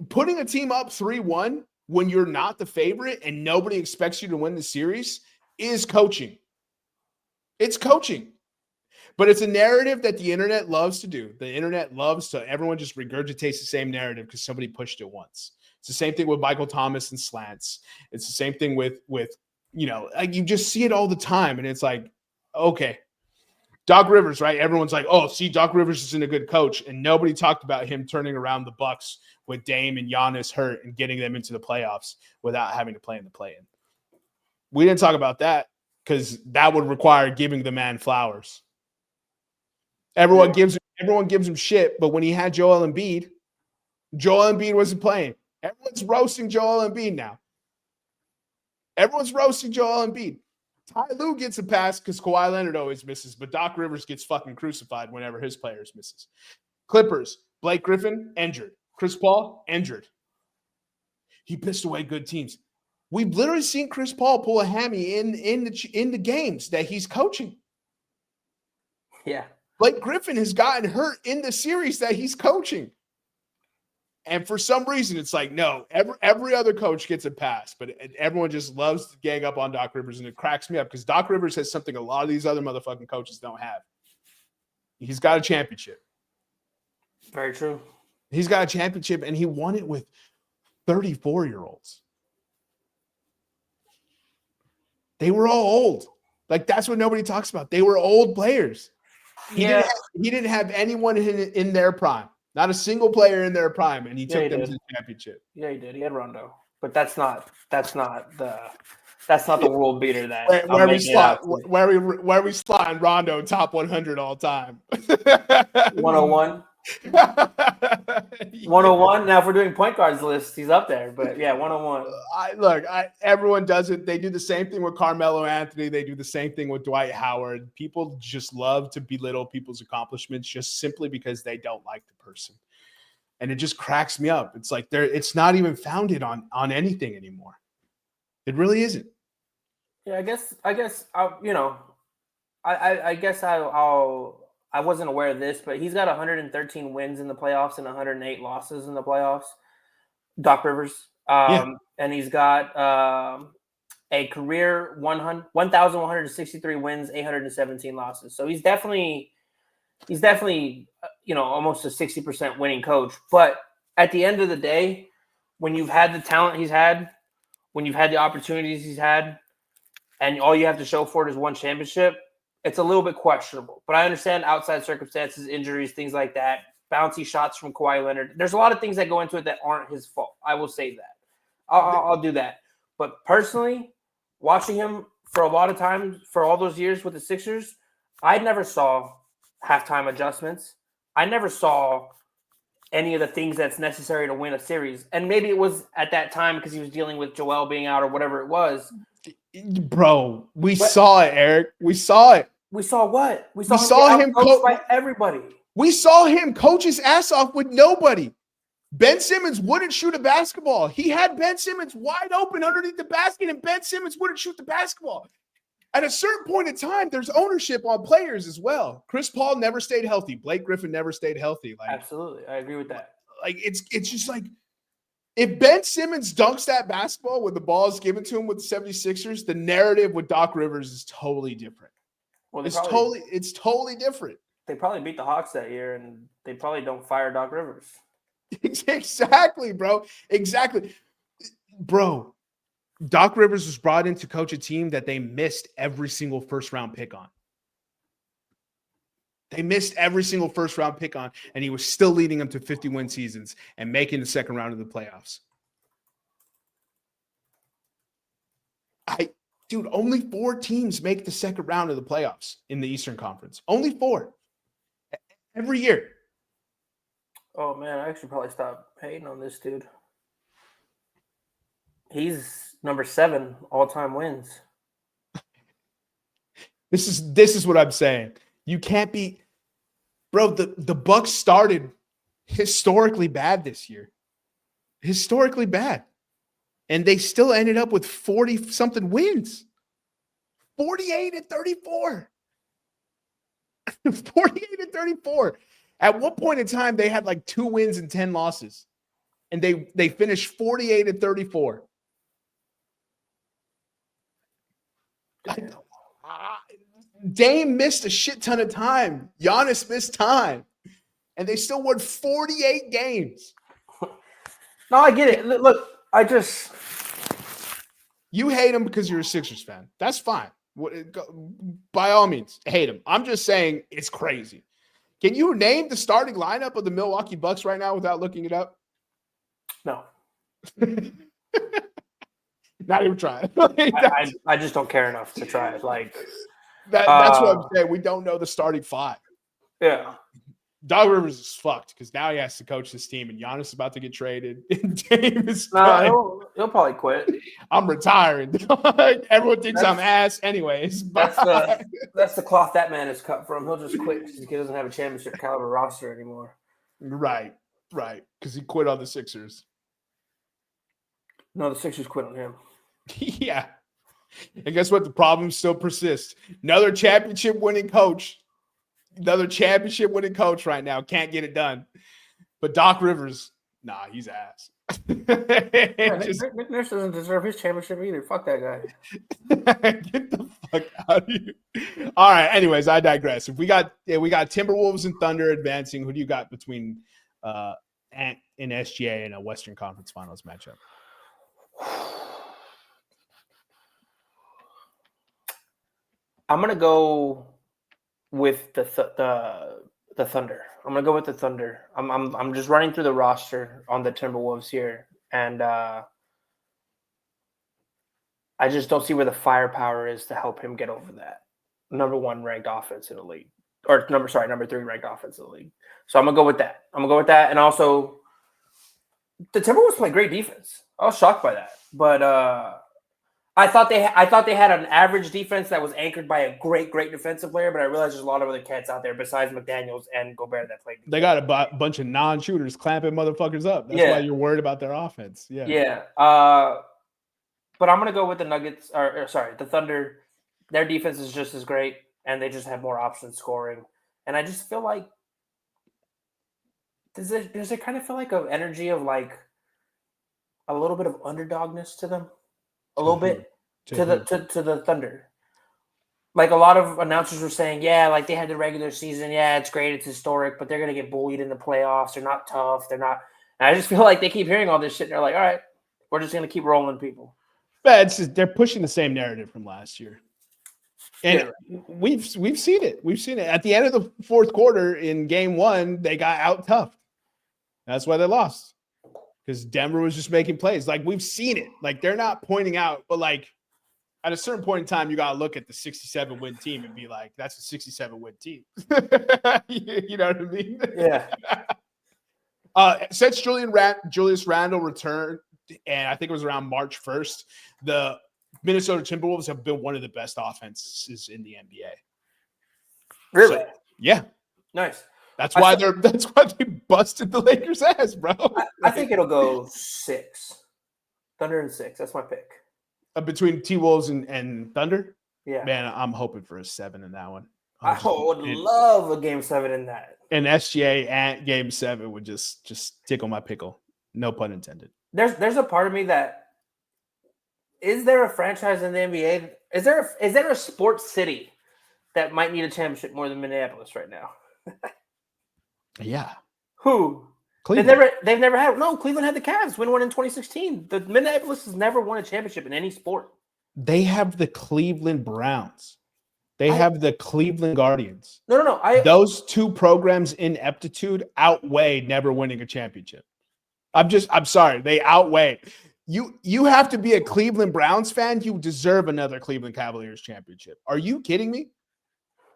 Putting a team up 3-1 when you're not the favorite and nobody expects you to win the series is coaching. It's coaching. But it's a narrative that the internet loves to do. The internet loves to, everyone just regurgitates the same narrative because somebody pushed it once. It's the same thing with Michael Thomas and slants. It's the same thing with you just see it all the time. And it's okay. Doc Rivers, right? Everyone's Doc Rivers isn't a good coach. And nobody talked about him turning around the Bucks with Dame and Giannis hurt and getting them into the playoffs without having to play in the play-in. We didn't talk about that because that would require giving the man flowers. Everyone gives him shit, but when he had Joel Embiid wasn't playing. Everyone's roasting Joel Embiid now. Ty Lue gets a pass because Kawhi Leonard always misses, but Doc Rivers gets fucking crucified whenever his players misses. Clippers, Blake Griffin, injured. Chris Paul, injured. He pissed away good teams. We've literally seen Chris Paul pull a hammy in the games that he's coaching. Yeah. Blake Griffin has gotten hurt in the series that he's coaching. And for some reason, it's no, every other coach gets a pass, but everyone just loves to gang up on Doc Rivers, and it cracks me up because Doc Rivers has something a lot of these other motherfucking coaches don't have. He's got a championship. Very true. He's got a championship, and he won it with 34-year-olds. They were all old. That's what nobody talks about. They were old players. He didn't have anyone in their prime. Not a single player in their prime, and he took them to the championship. Yeah, he did. He had Rondo, but that's not the That's not the world beater that where we slot Rondo top 100 all time. 101. 101. Now, if we're doing point guards list, he's up there. But yeah, 101. Everyone does it. They do the same thing with Carmelo Anthony. They do the same thing with Dwight Howard. People just love to belittle people's accomplishments just simply because they don't like the person. And it just cracks me up. It's like it's not even founded on anything anymore. It really isn't. Yeah, I guess I wasn't aware of this, but he's got 113 wins in the playoffs and 108 losses in the playoffs. Doc Rivers, and he's got a career 1,163 wins, 817 losses. So he's definitely almost a 60% winning coach. But at the end of the day, when you've had the talent he's had, when you've had the opportunities he's had, and all you have to show for it is one championship, it's a little bit questionable. But I understand outside circumstances, injuries, things like that, bouncy shots from Kawhi Leonard. There's a lot of things that go into it that aren't his fault. I will say that. I'll do that. But personally, watching him for a lot of time, for all those years with the Sixers, I never saw halftime adjustments. I never saw any of the things that's necessary to win a series. And maybe it was at that time because he was dealing with Joel being out or whatever it was. Bro, we saw it, Eric. We saw it. We saw what? We saw him coached by everybody. We saw him coach his ass off with nobody. Ben Simmons wouldn't shoot a basketball. He had Ben Simmons wide open underneath the basket, and Ben Simmons wouldn't shoot the basketball. At a certain point in time, there's ownership on players as well. Chris Paul never stayed healthy. Blake Griffin never stayed healthy. Absolutely. I agree with that. It's just like, if Ben Simmons dunks that basketball when the ball is given to him with the 76ers, the narrative with Doc Rivers is totally different. Well, it's totally different. They probably beat the Hawks that year, and they probably don't fire Doc Rivers. Exactly, bro. Exactly. Bro, Doc Rivers was brought in to coach a team that they missed every single first-round pick on. They missed every single first-round pick on, and he was still leading them to 50-win seasons and making the second round of the playoffs. Dude, only 4 teams make the second round of the playoffs in the Eastern Conference. Only 4. Every year. Oh, man, I should probably stop hating on this dude. He's number 7 all-time wins. This is what I'm saying. You can't be, bro. The Bucks started historically bad this year, historically bad, and they still ended up with 40-something wins, 48-34, 48-34. At one point in time, they had like 2 wins and 10 losses, and they finished 48-34. Dame missed a shit ton of time. Giannis missed time. And they still won 48 games. No, I get it. Look, you hate him because you're a Sixers fan. That's fine. By all means, hate him. I'm just saying it's crazy. Can you name the starting lineup of the Milwaukee Bucks right now without looking it up? No. Not even trying. I just don't care enough to try it. That's what I'm saying. We don't know the starting 5. Yeah. Doc Rivers is fucked because now he has to coach this team, and Giannis is about to get traded. And Dame is he'll probably quit. I'm retiring. Everyone thinks I'm ass anyways. That's the cloth that man is cut from. He'll just quit because he doesn't have a championship caliber roster anymore. Right. Because he quit on the Sixers. No, the Sixers quit on him. Yeah. And guess what? The problem still persists. Another championship winning coach right now. Can't get it done. But Doc Rivers, nah, he's ass. Nick Nurse doesn't deserve his championship either. Fuck that guy. Get the fuck out of here. All right. Anyways, I digress. If we got Timberwolves and Thunder advancing, who do you got between Ant and SGA in a Western Conference Finals matchup? I'm gonna go with the Thunder. I'm gonna go with the Thunder. I'm just running through the roster on the Timberwolves here, and I just don't see where the firepower is to help him get over that number 1 ranked offense in the league, or number 3 ranked offense in the league. So I'm gonna go with that. And also the Timberwolves play great defense. I was shocked by that, but I thought they had an average defense that was anchored by a great defensive player, but I realized there's a lot of other cats out there besides McDaniels and Gobert that played. They got a bunch of non-shooters clamping motherfuckers up. That's why you're worried about their offense. Yeah. Yeah. But I'm gonna go with the Nuggets. The Thunder. Their defense is just as great, and they just have more options scoring. And I just feel like does it kind of feel like an energy of like a little bit of underdogness to them, a little bit to the Thunder. Like a lot of announcers were saying, yeah, like they had the regular season, yeah, it's great, it's historic, but they're gonna get bullied in the playoffs. They're not tough. They're not. And I just feel like they keep hearing all this shit. And they're like, all right, we're just gonna keep rolling people. But it's just, they're pushing the same narrative from last year. And we've seen it. We've seen it. At the end of the fourth quarter in game 1, they got out tough. That's why they lost. Because Denver was just making plays. Like, we've seen it. Like, they're not pointing out, but like at a certain point in time, you got to look at the 67-win team and be like, that's a 67-win team. You know what I mean? Yeah. Since Julius Randle returned, and I think it was around March 1st, the Minnesota Timberwolves have been one of the best offenses in the NBA. Really? So, yeah. Nice. That's why they busted the Lakers' ass, bro. I think it'll go 6. Thunder and 6. That's my pick. Between T-Wolves and Thunder? Yeah. Man, I'm hoping for a 7 in that one. I would love a game 7 in that. An SGA at game 7 would just tickle my pickle. No pun intended. There's a part of me that is there a franchise in the NBA? Is there a sports city that might need a championship more than Minneapolis right now? Yeah. Who? Cleveland. They've never had. No, Cleveland had the Cavs win one in 2016. The Minneapolis has never won a championship in any sport. They have the Cleveland Browns. They have the Cleveland Guardians. No. Those two programs' ineptitude outweigh never winning a championship. I'm sorry. They outweigh. You have to be a Cleveland Browns fan. You deserve another Cleveland Cavaliers championship. Are you kidding me?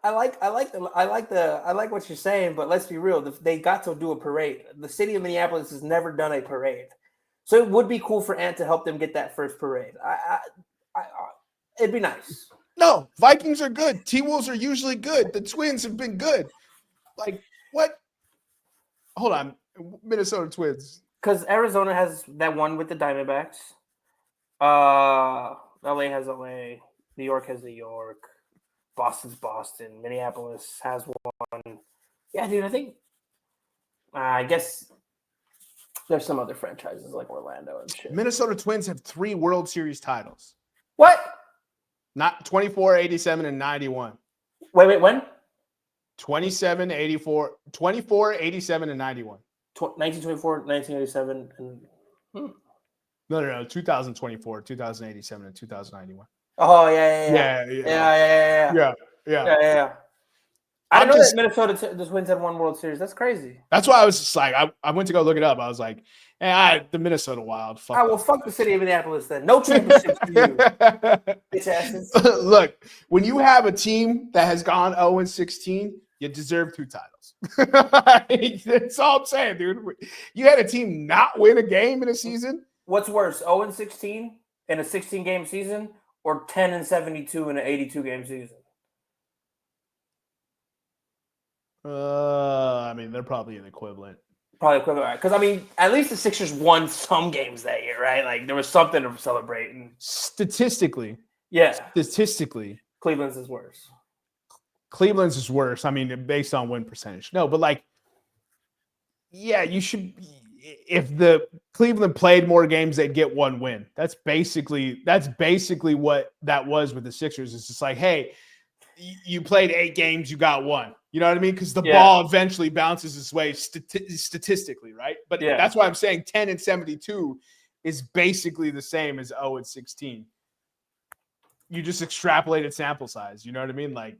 I like what you're saying, but let's be real. They got to do a parade. The city of Minneapolis has never done a parade, so it would be cool for Ant to help them get that first parade. It'd be nice. No, Vikings are good. T-Wolves are usually good. The Twins have been good. Like what? Hold on, Minnesota Twins. Because Arizona has that one with the Diamondbacks. LA has LA. New York has New York. Boston's Boston. Minneapolis has one. Yeah, dude, I guess there's some other franchises like Orlando and shit. Minnesota Twins have 3 World Series titles. What? Not 24, 87, and 91. Wait, when? 27, 84, 24, 87, and 91. 1924, 1987, and No. 2024, 2087, and 2091. Oh yeah. I know that Minnesota the Twins had one World Series. That's crazy. That's why I was just like, I went to go look it up. I was like, the Minnesota Wild. Fuck the city of Minneapolis then. No championships for you, bitch asses. Look, when you have a team that has gone 0-16, you deserve 2 titles. That's all I'm saying, dude. You had a team not win a game in a season. What's worse, 0-16 in a 16-game season, or 10-72 in an 82-game season? I mean, they're probably an equivalent. Probably equivalent, right? Because I mean, at least the Sixers won some games that year, right? Like there was something to celebrate. And statistically, Cleveland's is worse. Cleveland's is worse. I mean, based on win percentage. No, but like, yeah, you should. If the Cleveland played more games, they'd get 1 win. That's basically what that was with the Sixers. It's just like, hey, you played 8 games, you got 1. You know what I mean? Because the ball eventually bounces its way statistically, right? But that's why I'm saying 10-72 is basically the same as 0-16. You just extrapolated sample size. You know what I mean? Like,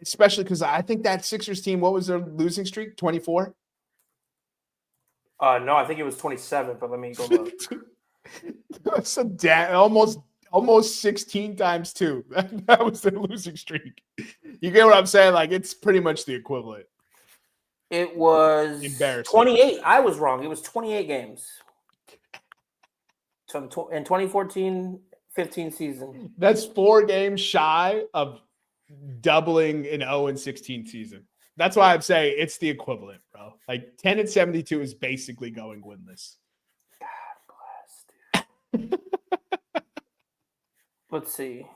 especially because I think that Sixers team, what was their losing streak? 24? No, I think it was 27, but let me go look. So almost almost 16 times 2. That was their losing streak. You get what I'm saying? Like, it's pretty much the equivalent. It was Embarrassing. 28. I was wrong. It was 28 games. So in 2014-15 season. That's 4 games shy of doubling an 0-16 season. That's why I'm saying it's the equivalent, bro. Like 10-72 is basically going winless. God bless, dude. Let's see.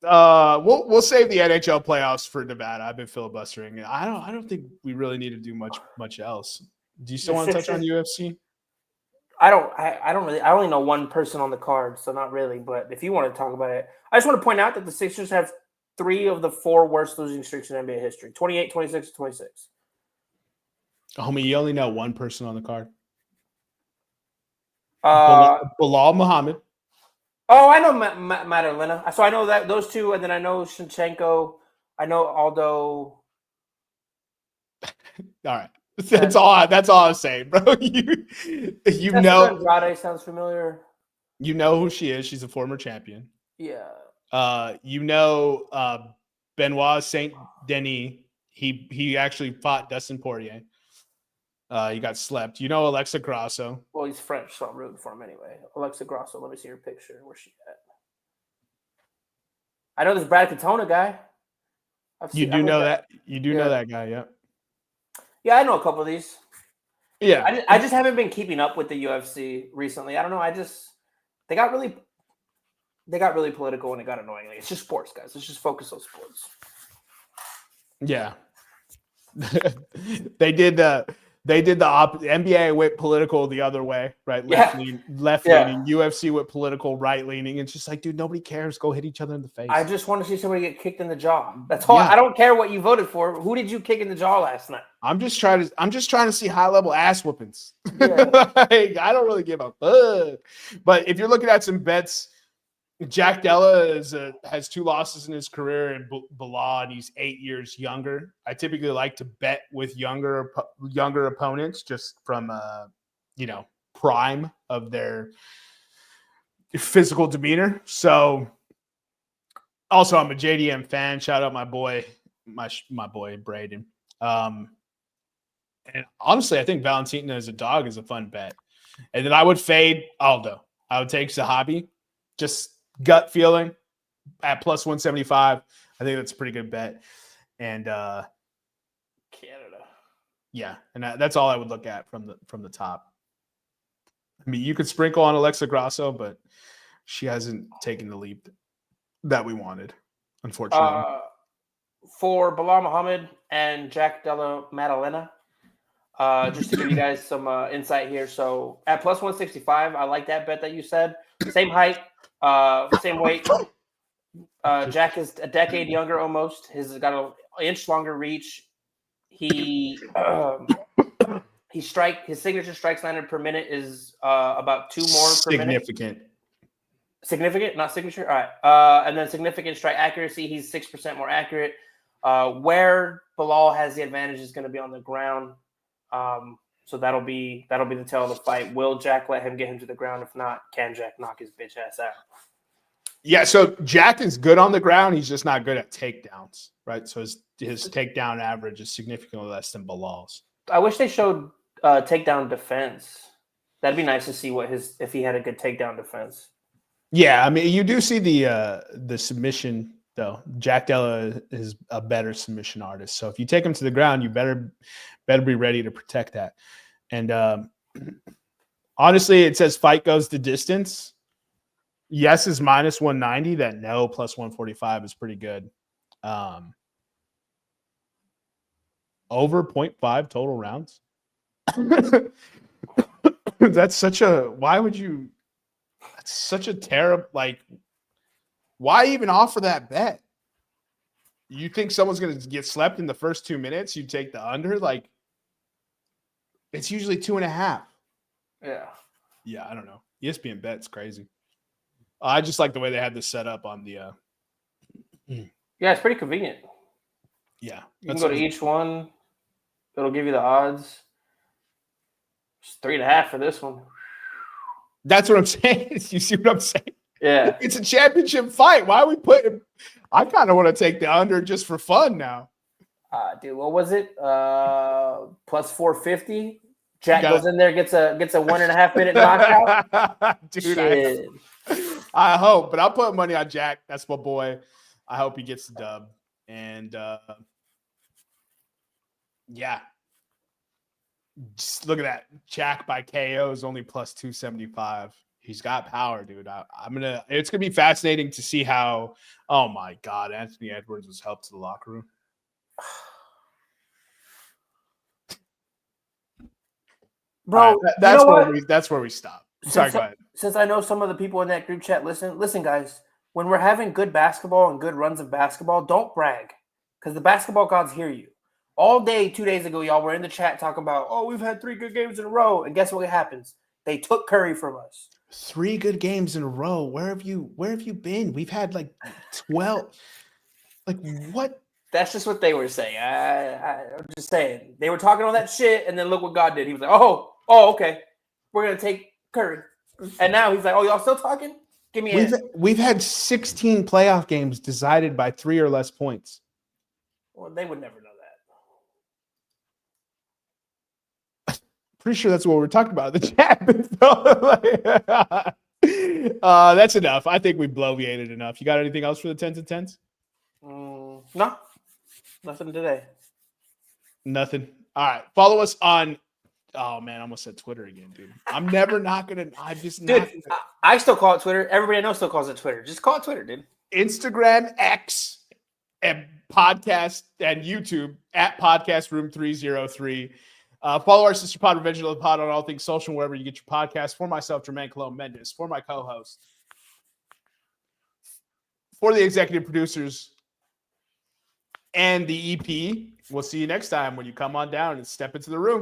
We'll save the NHL playoffs for Nevada. I've been filibustering. I don't think we really need to do much else. Do you still want to touch on UFC? I don't really. I only know one person on the card, so not really. But if you want to talk about it, I just want to point out that the Sixers have 3 of the 4 worst losing streaks in NBA history: 28, 26, 26. Homie, you only know one person on the card. Bilal Muhammad. Oh, I know Madalena. So I know that those 2, and then I know Shinchenko. I know Aldo. All right. That's all I'm saying, bro. You know Andrade sounds familiar. You know who she is. She's a former champion. Yeah. Benoit Saint Denis. He actually fought Dustin Poirier. He got slept. You know Alexa Grasso. Well, he's French, so I'm rooting for him anyway. Alexa Grasso. Let me see her picture. Where's she at? I know this Brad Katona guy. You do know that guy, yeah. Yeah, I know a couple of these. Yeah. I just haven't been keeping up with the UFC recently. I don't know. They got really political and it got annoying. It's just sports, guys. Let's just focus on sports. Yeah. They did the NBA went political the other way, right? Left leaning. UFC went political, right leaning. It's just like, dude, nobody cares. Go hit each other in the face. I just want to see somebody get kicked in the jaw. That's all. Yeah. I don't care what you voted for. Who did you kick in the jaw last night? I'm just trying to see high level ass whoopings. Yeah. Like, I don't really give a fuck. But if you're looking at some bets, Jack Della has 2 losses in his career, and Bilal, and he's 8 years younger. I typically like to bet with younger opponents, just from prime of their physical demeanor. So, also I'm a JDM fan. Shout out my boy Braden. And honestly, I think Valentina as a dog is a fun bet. And then I would fade Aldo. I would take Zahabi. Just gut feeling at plus 175. I think that's a pretty good bet. And Canada. Yeah, and that's all I would look at from the top. I mean, you could sprinkle on Alexa Grasso, but she hasn't taken the leap that we wanted, unfortunately. For Bilal Muhammad and Jack Della Maddalena, just to give you guys some insight here. So at plus 165, I like that bet that you said. Same height, same weight. Jack is a decade younger almost. He's got an inch longer reach. His signature strikes landed per minute is about 2 more per minute. Significant, not signature. All right. And then significant strike accuracy. He's 6% more accurate. Where Bilal has the advantage is going to be on the ground. So that'll be the tail of the fight. Will Jack let him get him to the ground? If not, can Jack knock his bitch ass out? Yeah, so Jack is good on the ground. He's just not good at takedowns, right? So his takedown average is significantly less than Bilal's. I wish they showed takedown defense. That'd be nice to see if he had a good takedown defense. Yeah, I mean, you do see the submission though. Jack Della is a better submission artist. So if you take him to the ground, you better be ready to protect that. And honestly, it says fight goes the distance. Yes is minus 190. That no plus 145 is pretty good. Over 0.5 total rounds. That's such a terrible, why even offer that bet? You think someone's going to get slept in the first 2 minutes? You take the under? It's usually 2.5. Yeah. Yeah, I don't know. ESPN bet's crazy. I just like the way they had this set up on the. Yeah, it's pretty convenient. Yeah. You can go to each one. It'll give you the odds. It's 3.5 for this one. That's what I'm saying. You see what I'm saying? Yeah. It's a championship fight. Why are we putting? I kind of want to take the under just for fun now. Dude, what was it? Plus 450. Jack Got goes in there, gets a 1.5 minute knockout. Dude, Shit. I hope, but I'll put money on Jack. That's my boy. I hope he gets the dub. And yeah. Just look at that. Jack by KO is only plus 275. He's got power, dude. It's gonna be fascinating to see how, oh my God, Anthony Edwards was helped to the locker room. Bro, right, that's where we stop. Sorry, go ahead. Since I know some of the people in that group chat listen, guys, when we're having good basketball and good runs of basketball, don't brag. Because the basketball gods hear you. All day, 2 days ago, y'all were in the chat talking about, oh, we've had 3 good games in a row. And guess what happens? They took Curry from us. 3 good games in a row. Where have you been? We've had like 12. Like what? That's just what they were saying. I'm just saying. They were talking all that shit, and then look what God did. He was like, oh, okay. We're going to take Curry. And now he's like, oh, y'all still talking? Give me We've had 16 playoff games decided by 3 or less points. Well, they would never know that. Pretty sure that's what we're talking about in the chat. That's enough. I think we bloviated enough. You got anything else for the 10s and 10s? No. Nothing today. Nothing. All right. Follow us on. Oh man, I almost said Twitter again, dude. I'm not gonna. I still call it Twitter. Everybody I know still calls it Twitter. Just call it Twitter, dude. Instagram, X, and podcast and YouTube at Podcast Room303. Follow our sister pod, Revenge of the Pod, on all things social, wherever you get your podcast. For myself, Jermaine Mendes. For my co-host. For the executive producers and the EP. We'll see you next time when you come on down and step into the room.